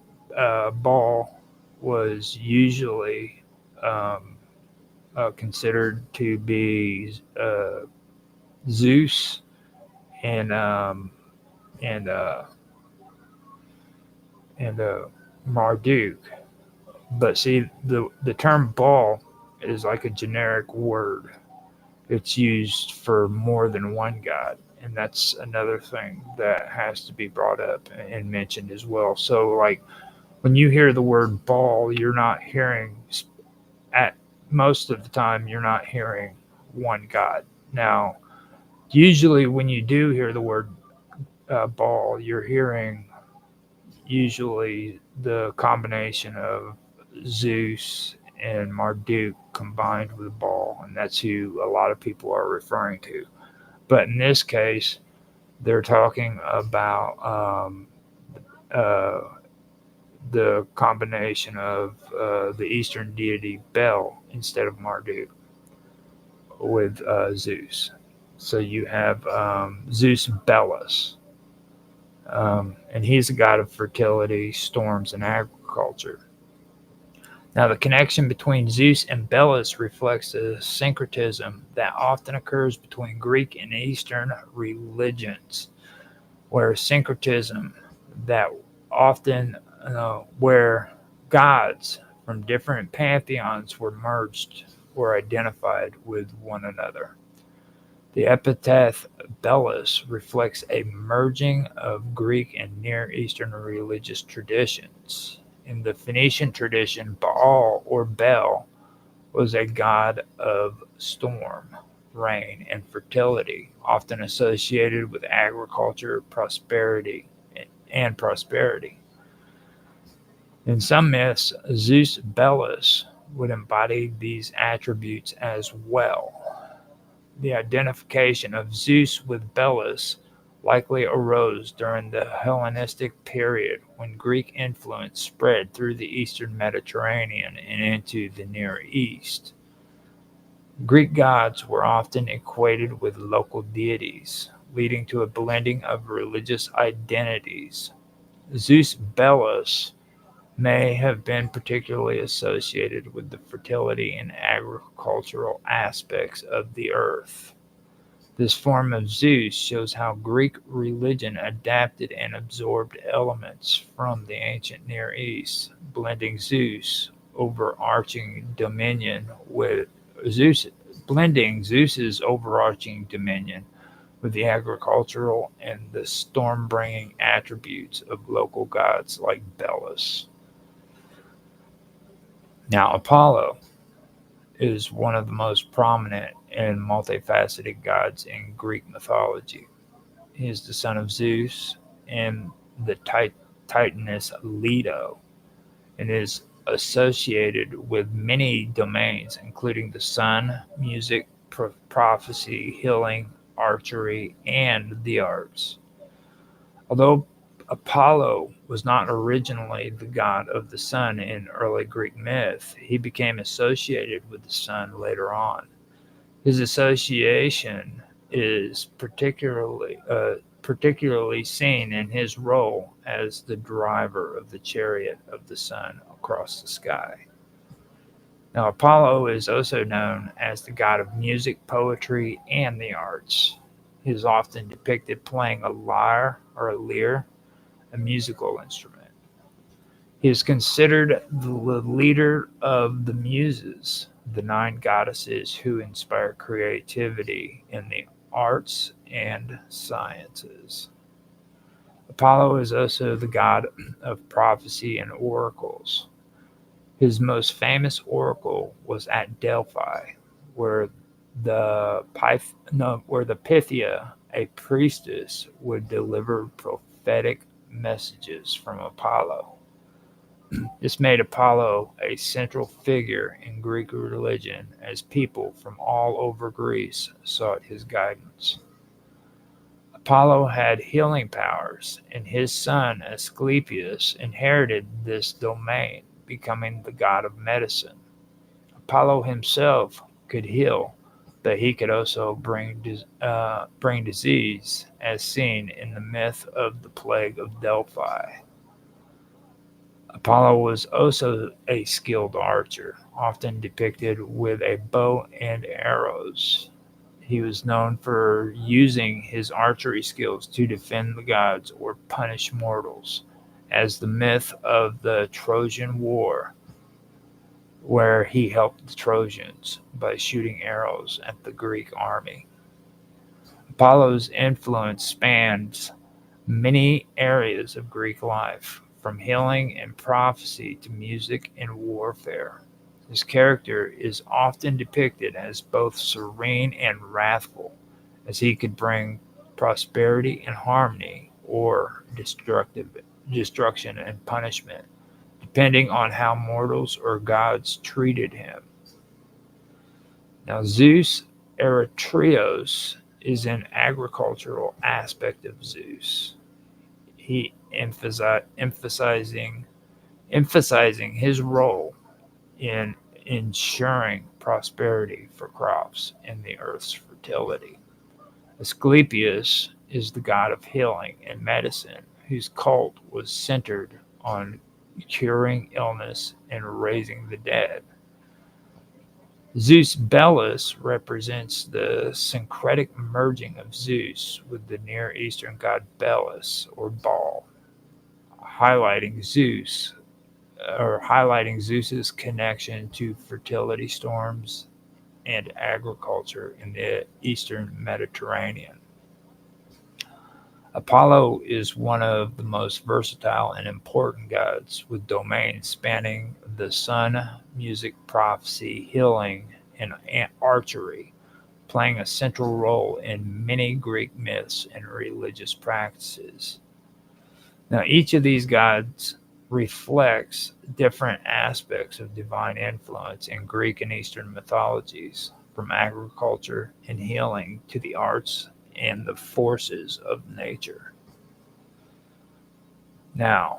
[SPEAKER 1] Baal was usually um, considered to be Zeus and and uh, and Marduk. But see, the term Baal is like a generic word. It's used for more than one god, and that's another thing that has to be brought up and mentioned as well. So, like when you hear the word Baal, you're not hearing at most of the time you're not hearing one god. Now, usually when you do hear the word Baal, you're hearing usually the combination of Zeus and Marduk combined with Baal, and that's who a lot of people are referring to. But in this case, they're talking about uh, the combination of the Eastern deity Bel instead of Marduk with Zeus. So you have Zeus Belus, and he's a god of fertility, storms, and agriculture. Now, the connection between Zeus and Belus reflects a syncretism that often occurs between Greek and Eastern religions, where syncretism that often where gods from different pantheons were merged or identified with one another. The epithet Belus reflects a merging of Greek and Near Eastern religious traditions. In the Phoenician tradition, Baal or Bel was a god of storm, rain, and fertility, often associated with agriculture, prosperity, and prosperity. In some myths, Zeus Belus would embody these attributes as well. The identification of Zeus with Belus likely arose during the Hellenistic period when Greek influence spread through the eastern Mediterranean and into the Near East. Greek gods were often equated with local deities, leading to a blending of religious identities. Zeus Belus may have been particularly associated with the fertility and agricultural aspects of the earth. This form of Zeus shows how Greek religion adapted and absorbed elements from the ancient Near East, blending Zeus's overarching dominion with the agricultural and the storm-bringing attributes of local gods like Belus. Now, Apollo is one of the most prominent and multifaceted gods in Greek mythology. He is the son of Zeus and the Titaness Leto, and is associated with many domains, including the sun, music, prophecy, healing, archery, and the arts. Although Apollo was not originally the god of the sun in early Greek myth, he became associated with the sun later on. His association is particularly seen in his role as the driver of the chariot of the sun across the sky. Now, Apollo is also known as the god of music, poetry, and the arts. He is often depicted playing a lyre or a musical instrument. He is considered the leader of the Muses, the 9 goddesses who inspire creativity in the arts and sciences. Apollo is also the god of prophecy and oracles. His most famous oracle was at Delphi, where where the Pythia, a priestess, would deliver prophetic messages from Apollo. This made Apollo a central figure in Greek religion as people from all over Greece sought his guidance. Apollo had healing powers, and his son Asclepius inherited this domain, becoming the god of medicine. Apollo himself could heal, but he could also bring disease, as seen in the myth of the plague of Delphi. Apollo was also a skilled archer, often depicted with a bow and arrows. He was known for using his archery skills to defend the gods or punish mortals, as the myth of the Trojan War, where he helped the Trojans by shooting arrows at the Greek army. Apollo's influence spans many areas of Greek life, from healing and prophecy to music and warfare. His character is often depicted as both serene and wrathful, as he could bring prosperity and harmony, or destruction and punishment, depending on how mortals or gods treated him. Now, Zeus Eretrios is an agricultural aspect of Zeus. He emphasizing his role in ensuring prosperity for crops and the earth's fertility. Asclepius is the god of healing and medicine, whose cult was centered on curing illness and raising the dead. Zeus Belus represents the syncretic merging of Zeus with the Near Eastern god Belus, or Baal, highlighting Zeus's connection to fertility storms and agriculture in the Eastern Mediterranean. Apollo is one of the most versatile and important gods, with domains spanning the sun, music, prophecy, healing, and archery, playing a central role in many Greek myths and religious practices. Now, each of these gods reflects different aspects of divine influence in Greek and Eastern mythologies, from agriculture and healing to the arts and the forces of nature. Now,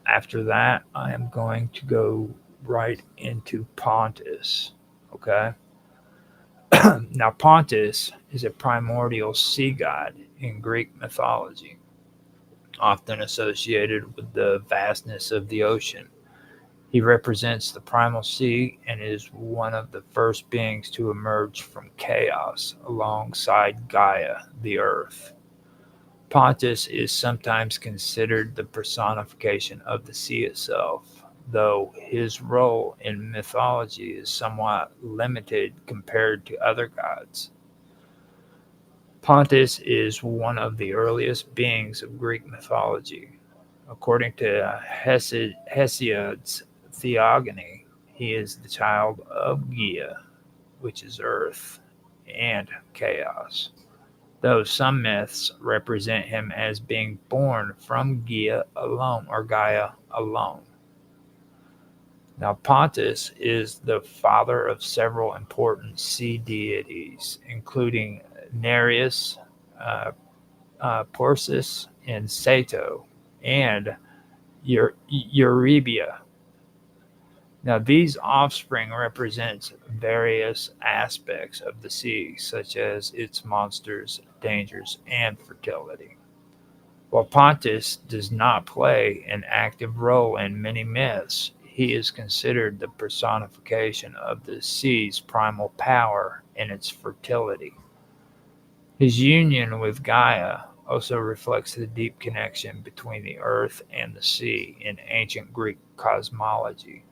[SPEAKER 1] after that, I am going to go right into Pontus. Okay? Now, Pontus is a primordial sea god in Greek mythology, often associated with the vastness of the ocean. He represents the primal sea and is one of the first beings to emerge from chaos alongside Gaia, the earth. Pontus is sometimes considered the personification of the sea itself, though his role in mythology is somewhat limited compared to other gods. Pontus is one of the earliest beings of Greek mythology. According to Hesiod's Theogony, he is the child of Gaia, which is earth, and chaos, though some myths represent him as being born from Gaia alone, or Gaia alone. Now, Pontus is the father of several important sea deities, including Nereus, Perseus, and Sato, and Eurybia. Now, these offspring represent various aspects of the sea, such as its monsters, dangers, and fertility. While Pontus does not play an active role in many myths, he is considered the personification of the sea's primal power and its fertility. His union with Gaia also reflects the deep connection between the earth and the sea in ancient Greek cosmology.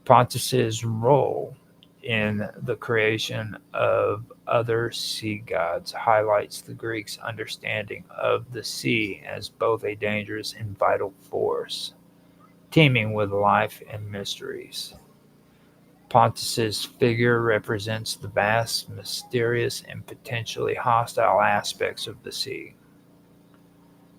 [SPEAKER 1] Pontus's role in the creation of other sea gods highlights the Greeks' understanding of the sea as both a dangerous and vital force, teeming with life and mysteries. Pontus's figure represents the vast, mysterious, and potentially hostile aspects of the sea.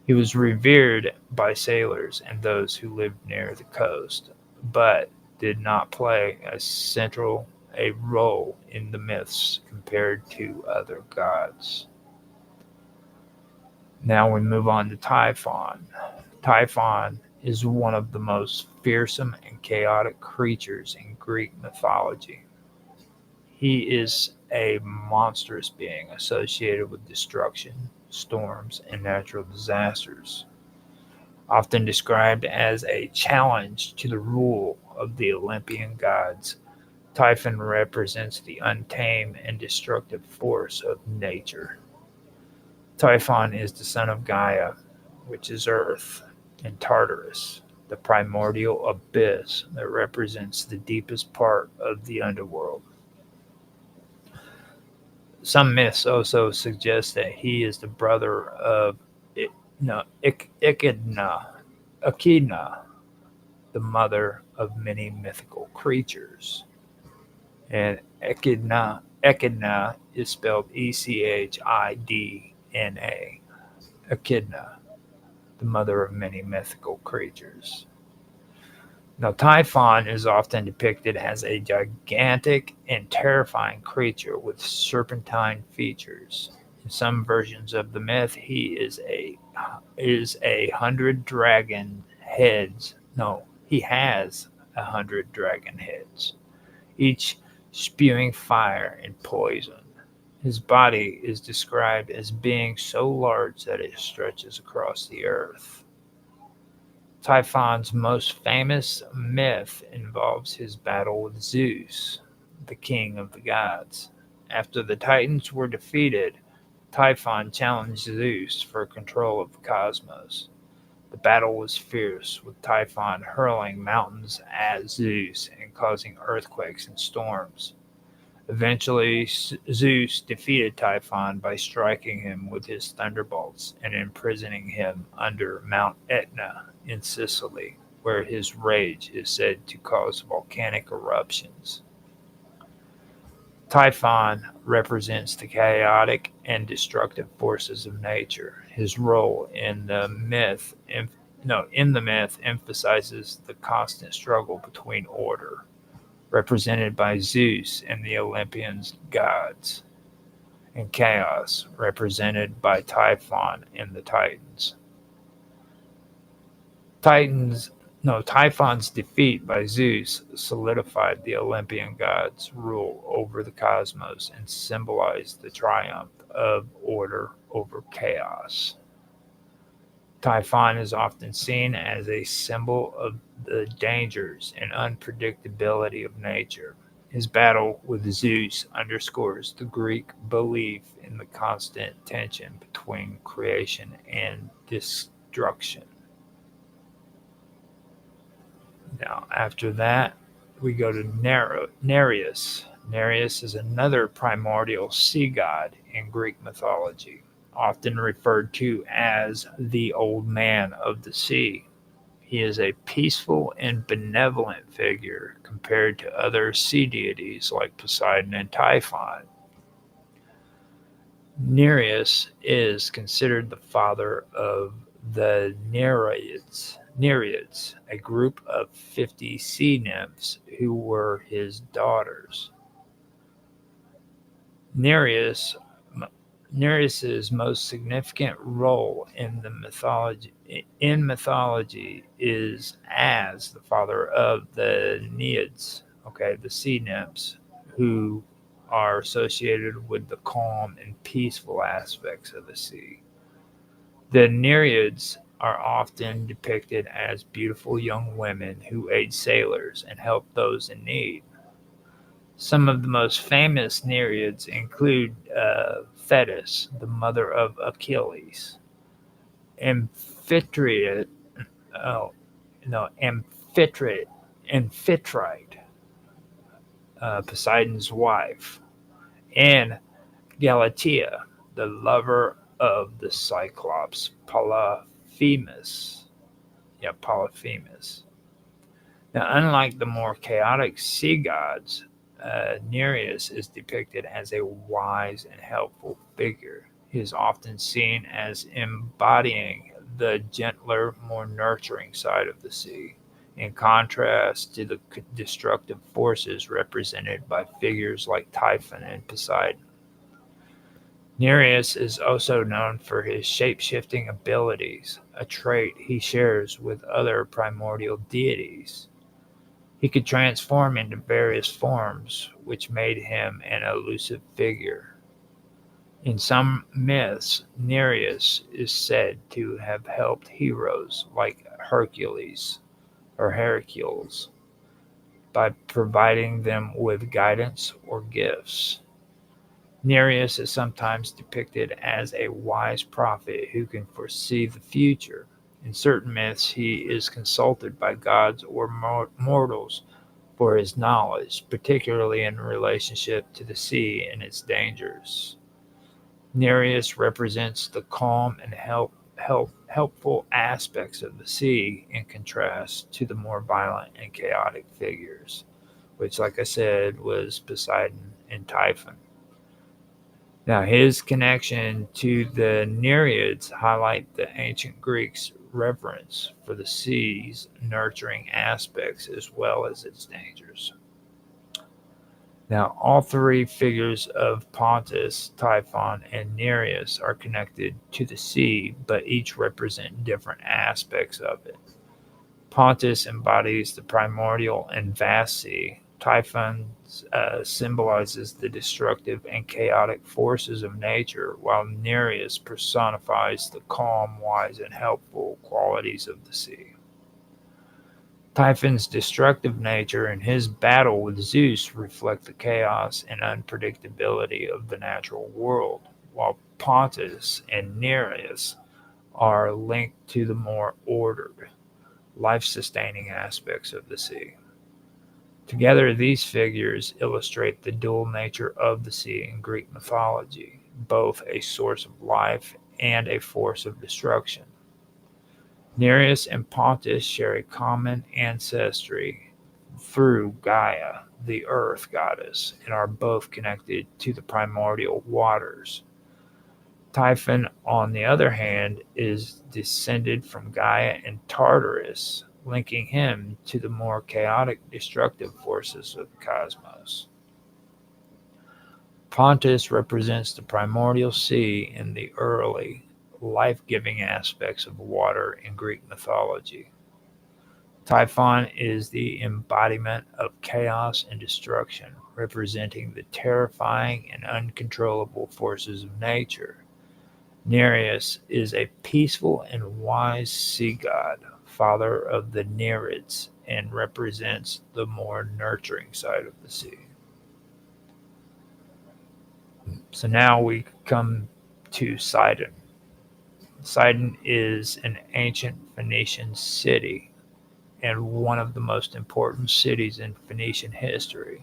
[SPEAKER 1] He was revered by sailors and those who lived near the coast, but did not play as central a role in the myths compared to other gods. Now we move on to Typhon. Typhon is one of the most fearsome and chaotic creatures in Greek mythology. He is a monstrous being associated with destruction, storms, and natural disasters. Often described as a challenge to the rule of the Olympian gods, Typhon represents the untamed and destructive force of nature. Typhon is the son of Gaia, which is Earth, and Tartarus, the primordial abyss that represents the deepest part of the underworld. Some myths also suggest that he is the brother of Echidna, the mother of many mythical creatures. And Echidna is spelled Echidna. Echidna, the mother of many mythical creatures. Now, Typhon is often depicted as a gigantic and terrifying creature with serpentine features. In some versions of the myth, he is a hundred dragon heads. No, he has 100 dragon heads, each spewing fire and poison. His body is described as being so large that it stretches across the earth. Typhon's most famous myth involves his battle with Zeus, the king of the gods. After the Titans were defeated, Typhon challenged Zeus for control of the cosmos. The battle was fierce, with Typhon hurling mountains at Zeus and causing earthquakes and storms. Eventually, Zeus defeated Typhon by striking him with his thunderbolts and imprisoning him under Mount Etna in Sicily, where his rage is said to cause volcanic eruptions. Typhon represents the chaotic and destructive forces of nature. His role in the myth emphasizes the constant struggle between order, represented by Zeus and the Olympian gods, and chaos, represented by Typhon and the Titans. Typhon's defeat by Zeus solidified the Olympian gods' rule over the cosmos and symbolized the triumph of order over chaos. Typhon is often seen as a symbol of the dangers and unpredictability of nature. His battle with Zeus underscores the Greek belief in the constant tension between creation and destruction. Now, after that, we go to Nereus. Nereus is another primordial sea god in Greek mythology, often referred to as the Old Man of the Sea. He is a peaceful and benevolent figure compared to other sea deities like Poseidon and Typhon. Nereus is considered the father of the Nereids, a group of 50 sea nymphs who were his daughters. Nereus's most significant role in mythology is as the father of the Naiads, the sea nymphs, who are associated with the calm and peaceful aspects of the sea. The Nereids are often depicted as beautiful young women who aid sailors and help those in need. Some of the most famous Nereids include Thetis, the mother of Achilles. Amphitrite, Amphitrite, Poseidon's wife, and Galatea, the lover of the Cyclops Polyphemus. Yeah, Polyphemus. Now, unlike the more chaotic sea gods, Nereus is depicted as a wise and helpful figure. He is often seen as embodying the gentler, more nurturing side of the sea, in contrast to the destructive forces represented by figures like Typhon and Poseidon. Nereus is also known for his shape-shifting abilities, a trait he shares with other primordial deities. He could transform into various forms, which made him an elusive figure. In some myths, Nereus is said to have helped heroes like Hercules by providing them with guidance or gifts. Nereus is sometimes depicted as a wise prophet who can foresee the future. In certain myths, he is consulted by gods or mortals for his knowledge, particularly in relationship to the sea and its dangers. Nereus represents the calm and helpful aspects of the sea in contrast to the more violent and chaotic figures, which, like I said, was Poseidon and Typhon. Now, his connection to the Nereids highlight the ancient Greeks' reverence for the sea's nurturing aspects as well as its dangers. Now, all three figures of Pontus, Typhon, and Nereus are connected to the sea, but each represent different aspects of it. Pontus embodies the primordial and vast sea. Typhon symbolizes the destructive and chaotic forces of nature, while Nereus personifies the calm, wise, and helpful qualities of the sea. Typhon's destructive nature and his battle with Zeus reflect the chaos and unpredictability of the natural world, while Pontus and Nereus are linked to the more ordered, life-sustaining aspects of the sea. Together, these figures illustrate the dual nature of the sea in Greek mythology, both a source of life and a force of destruction. Nereus and Pontus share a common ancestry through Gaia, the earth goddess, and are both connected to the primordial waters. Typhon, on the other hand, is descended from Gaia and Tartarus, linking him to the more chaotic, destructive forces of the cosmos. Pontus represents the primordial sea and the early, life-giving aspects of water in Greek mythology. Typhon is the embodiment of chaos and destruction, representing the terrifying and uncontrollable forces of nature. Nereus is a peaceful and wise sea god, father of the Nereids, and represents the more nurturing side of the sea. So now we come to Sidon. Sidon is an ancient Phoenician city and one of the most important cities in Phoenician history.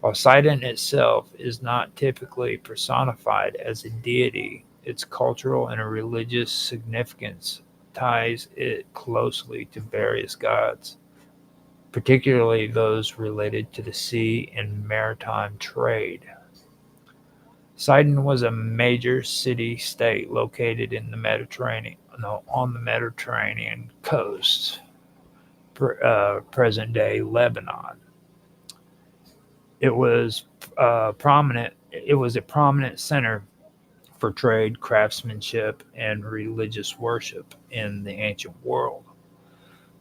[SPEAKER 1] While Sidon itself is not typically personified as a deity, its cultural and religious significance ties it closely to various gods, particularly those related to the sea and maritime trade. Sidon was a major city-state located in the on the Mediterranean coast, present-day Lebanon. It was a prominent center for trade, craftsmanship, and religious worship in the ancient world.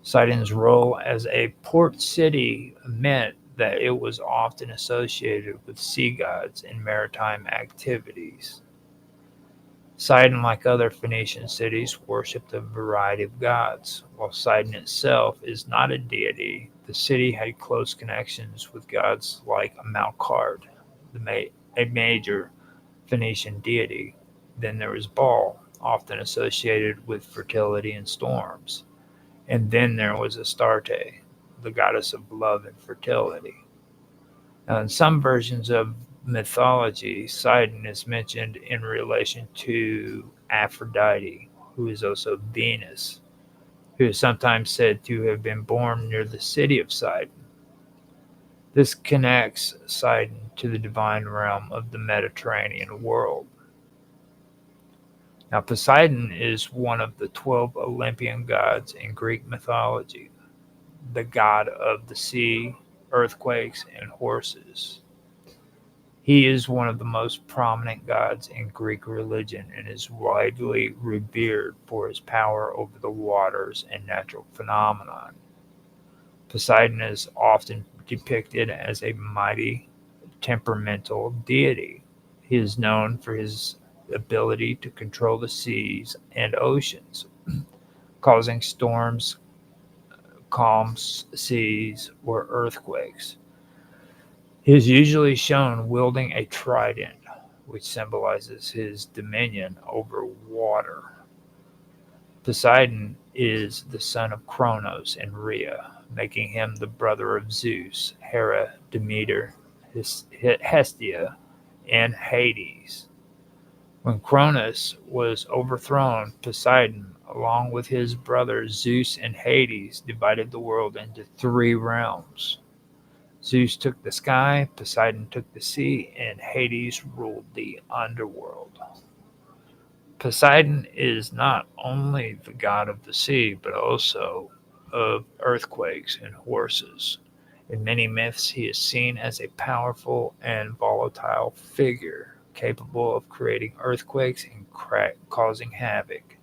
[SPEAKER 1] Sidon's role as a port city meant that it was often associated with sea gods and maritime activities. Sidon, like other Phoenician cities, worshipped a variety of gods. While Sidon itself is not a deity, the city had close connections with gods like Malkard, a major Phoenician deity. Then there was Baal, often associated with fertility and storms. And then there was Astarte, the goddess of love and fertility. Now, in some versions of mythology, Sidon is mentioned in relation to Aphrodite, who is also Venus, who is sometimes said to have been born near the city of Sidon. This connects Sidon to the divine realm of the Mediterranean world. Now, Poseidon is one of the 12 Olympian gods in Greek mythology, the god of the sea, earthquakes, and horses. He is one of the most prominent gods in Greek religion and is widely revered for his power over the waters and natural phenomena. Poseidon is often depicted as a mighty, temperamental deity. He is known for his ability to control the seas and oceans, causing storms, calm seas, or earthquakes. He is usually shown wielding a trident, which symbolizes his dominion over water. Poseidon is the son of Kronos and Rhea, making him the brother of Zeus, Hera, Demeter, Hestia, and Hades. When Kronos was overthrown, Poseidon, along with his brothers Zeus and Hades, divided the world into 3 realms. Zeus took the sky, Poseidon took the sea, and Hades ruled the underworld. Poseidon is not only the god of the sea, but also of earthquakes and horses. In many myths, he is seen as a powerful and volatile figure, capable of creating earthquakes and causing havoc.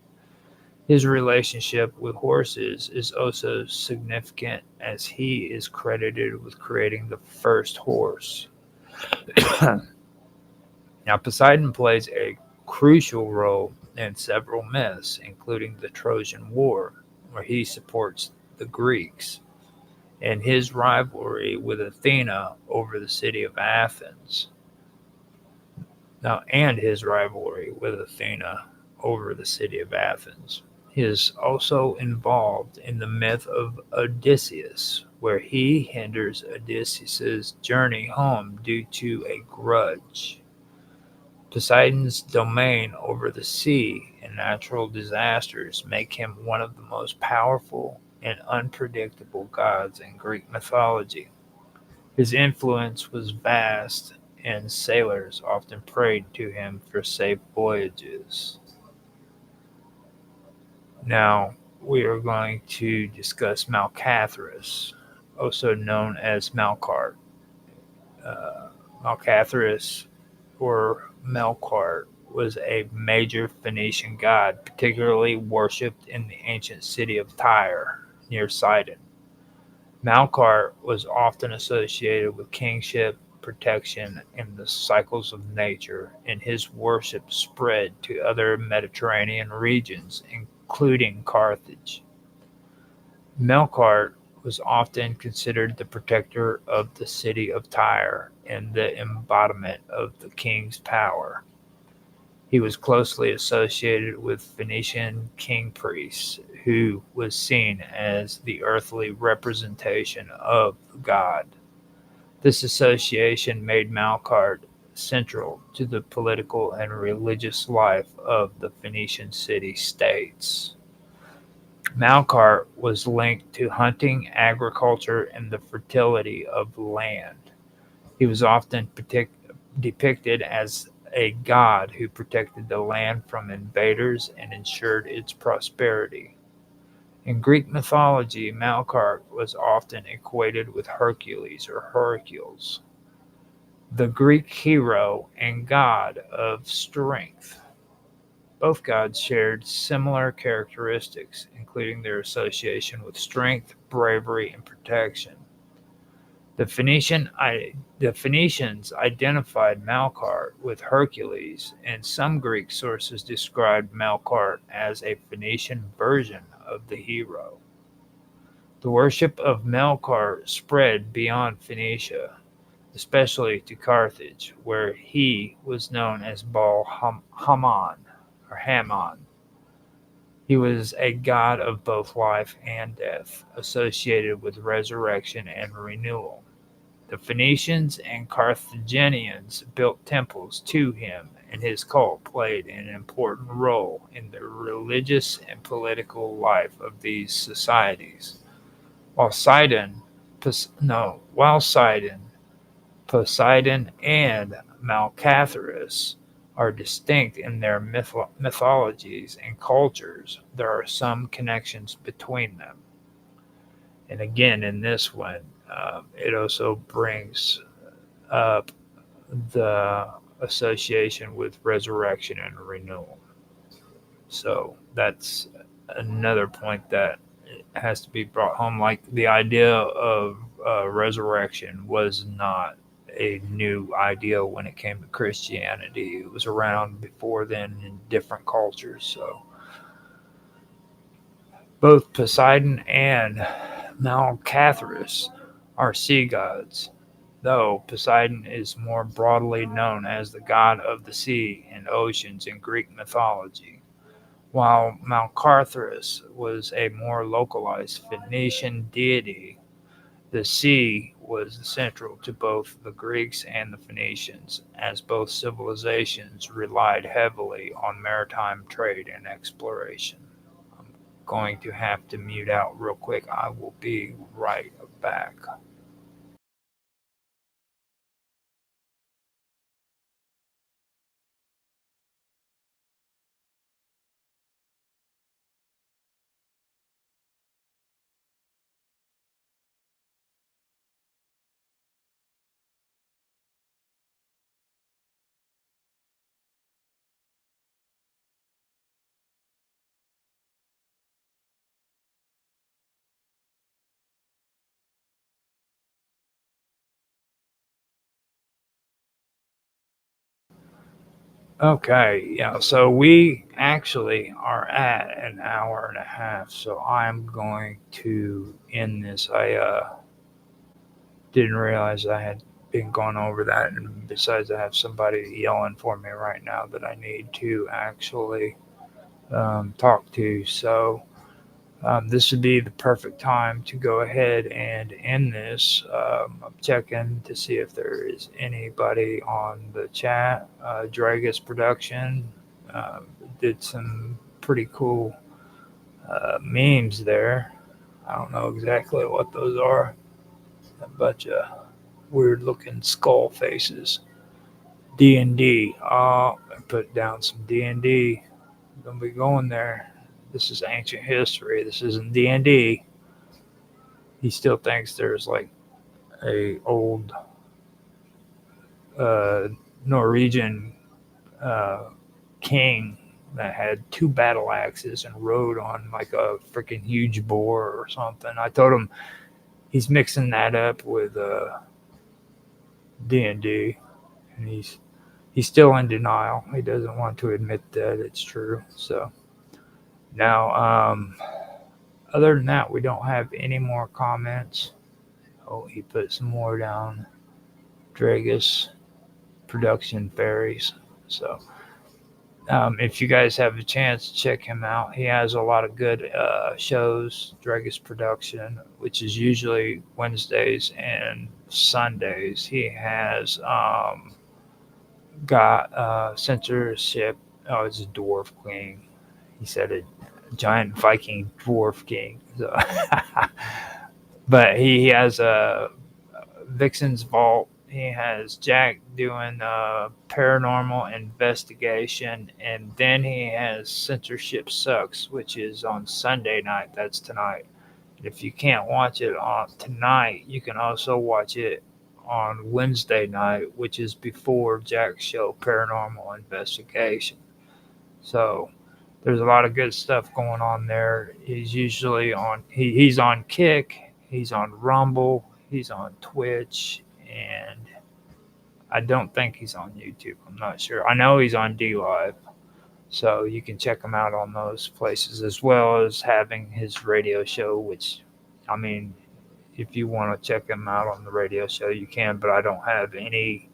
[SPEAKER 1] His relationship with horses is also significant, as he is credited with creating the first horse. Now, Poseidon plays a crucial role in several myths, including the Trojan War, where he supports the Greeks, and his rivalry with Athena over the city of Athens. He is also involved in the myth of Odysseus, where he hinders Odysseus' journey home due to a grudge. Poseidon's domain over the sea and natural disasters make him one of the most powerful and unpredictable gods in Greek mythology. His influence was vast, and sailors often prayed to him for safe voyages. Now, we are going to discuss Malcathras, also known as Melkart. Malcathras, or Melkart, was a major Phoenician god, particularly worshipped in the ancient city of Tyre, near Sidon. Melkart was often associated with kingship, protection, and the cycles of nature, and his worship spread to other Mediterranean regions, including Carthage. Melkart was often considered the protector of the city of Tyre and the embodiment of the king's power. He was closely associated with Phoenician king priests, who was seen as the earthly representation of the god. This association made Melkart central to the political and religious life of the Phoenician city-states. Melkart was linked to hunting, agriculture, and the fertility of land. He was often depicted as a god who protected the land from invaders and ensured its prosperity. In Greek mythology, Melkart was often equated with Hercules or Hercules, the Greek hero and god of strength. Both gods shared similar characteristics, including their association with strength, bravery, and protection. The Phoenicians identified Melkart with Hercules, and some Greek sources described Melkart as a Phoenician version of the hero. The worship of Melkart spread beyond Phoenicia. especially to Carthage, where he was known as Hammon or Hammon. He was a god of both life and death, associated with resurrection and renewal. The Phoenicians and Carthaginians built temples to him, and his cult played an important role in the religious and political life of these societies. While Sidon, while Sidon, Poseidon, and Malcathras are distinct in their mythologies and cultures, there are some connections between them. And again, in this one, it also brings up the association with resurrection and renewal. So that's another point that has to be brought home. Like the idea of resurrection was not a new idea when it came to Christianity. It was around before then in different cultures. So both Poseidon and Malcathras are sea gods, though Poseidon is more broadly known as the god of the sea and oceans in Greek mythology, while Malcathras was a more localized Phoenician deity. The sea was central to both the Greeks and the Phoenicians, as both civilizations relied heavily on maritime trade and exploration. I'm going to have to mute out real quick. I will be right back. Okay, yeah, so we actually are at an hour and a half, so I'm going to end this. I didn't realize I had been going over that, and besides, I have somebody yelling for me right now that I need to actually talk to. So this would be the perfect time to go ahead and end this. I'm checking to see if there is anybody on the chat. Dragus Production did some pretty cool memes there. I don't know exactly what those are. A bunch of weird looking skull faces. D&D. I put down some D&D. Gonna be going there. This is ancient history. This isn't D&D. He still thinks there's like a old Norwegian king that had two battle axes and rode on like a freaking huge boar or something. I told him he's mixing that up with D&D, and he's still in denial. He doesn't want to admit that it's true. So now, other than that, we don't have any more comments. Oh, he put some more down. Dragus Production Fairies. So if you guys have a chance, check him out. He has a lot of good shows. Dragus Production, which is usually Wednesdays and Sundays. He has got Censorship. Oh, it's a Dwarf King. He said a giant Viking Dwarf King. So but he has a Vixen's Vault. He has Jack doing paranormal investigation, and then he has Censorship Sucks, which is on Sunday night. That's tonight. And if you can't watch it on tonight, you can also watch it on Wednesday night, which is before Jack's show, Paranormal Investigation. So there's a lot of good stuff going on there. He's usually on. He's on Kick. He's on Rumble. He's on Twitch, and I don't think he's on YouTube. I'm not sure. I know he's on DLive, so you can check him out on those places, as well as having his radio show, which, I mean, if you want to check him out on the radio show, you can, but I don't have any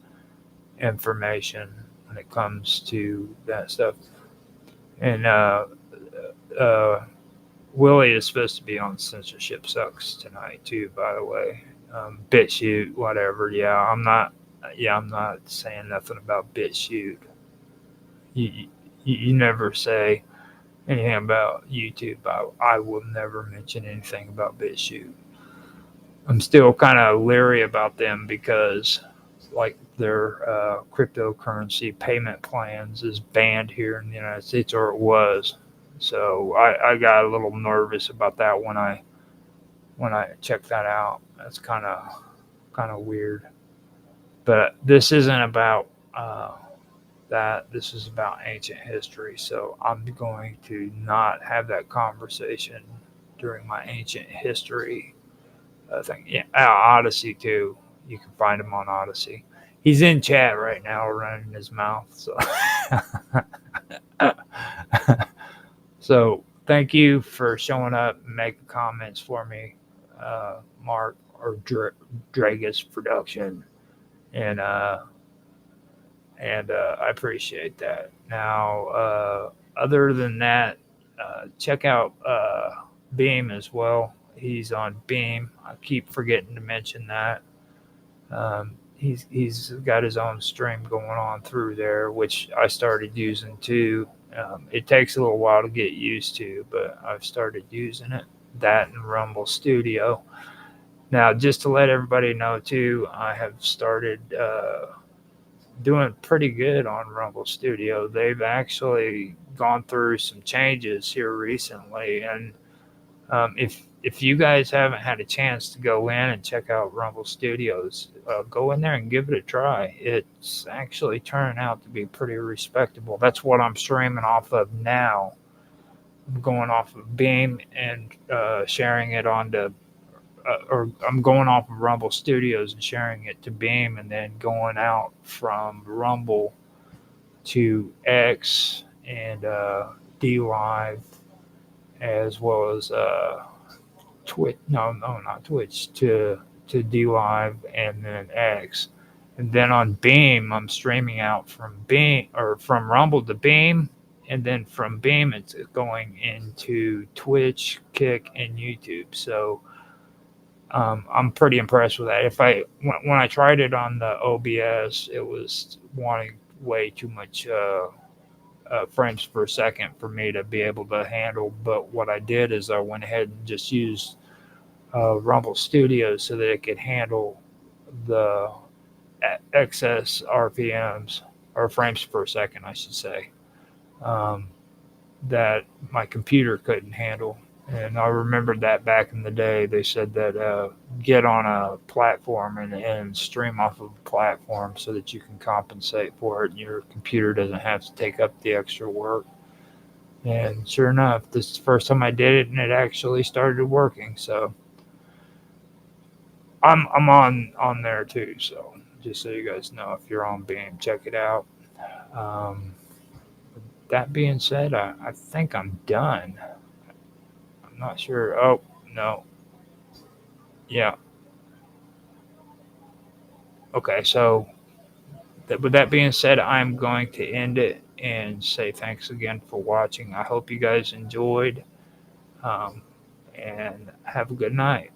[SPEAKER 1] information when it comes to that stuff. And Willie is supposed to be on Censorship Sucks tonight too, by the way. BitChute, whatever. I'm not saying nothing about BitChute. You never say anything about YouTube. I will never mention anything about BitChute. I'm still kind of leery about them because, like, their cryptocurrency payment plans is banned here in the United States, or it was. So I got a little nervous about that when I checked that out. That's kind of weird. But this isn't about that. This is about ancient history. So I'm going to not have that conversation during my ancient history thing. Yeah, Odyssey too. You can find him on Odyssey. He's in chat right now, running his mouth. So, so thank you for showing up and making comments for me, Mark or Dragus Production, and I appreciate that. Now, other than that, check out Beam as well. He's on Beam. I keep forgetting to mention that. He's got his own stream going on through there, which I started using too. It takes a little while to get used to, but I've started using it. That and Rumble Studio. Now, just to let everybody know too, I have started doing pretty good on Rumble Studio. They've actually gone through some changes here recently, and if you guys haven't had a chance to go in and check out Rumble Studios, go in there and give it a try. It's actually turning out to be pretty respectable. That's what I'm streaming off of now. I'm going off of Beam and sharing it onto, or I'm going off of Rumble Studios and sharing it to Beam, and then going out from Rumble to X and DLive, as well as Twitch. No, not Twitch. To DLive and then X, and then on Beam, I'm streaming out from Beam, or from Rumble to Beam, and then from Beam it's going into Twitch, Kick, and YouTube. So I'm pretty impressed with that. When I tried it on the OBS, it was wanting way too much frames per second for me to be able to handle. But what I did is I went ahead and just used Rumble Studios so that it could handle the excess RPMs, or frames per second, I should say, that my computer couldn't handle. And I remembered that back in the day, they said that get on a platform and stream off of a platform so that you can compensate for it and your computer doesn't have to take up the extra work. And sure enough, this is the first time I did it, and it actually started working. So I'm on there too. So just so you guys know, if you're on Beam, check it out. That being said, I think I'm done. I'm not sure. Oh, no. Yeah. Okay, so with that being said, I'm going to end it and say thanks again for watching. I hope you guys enjoyed, and have a good night.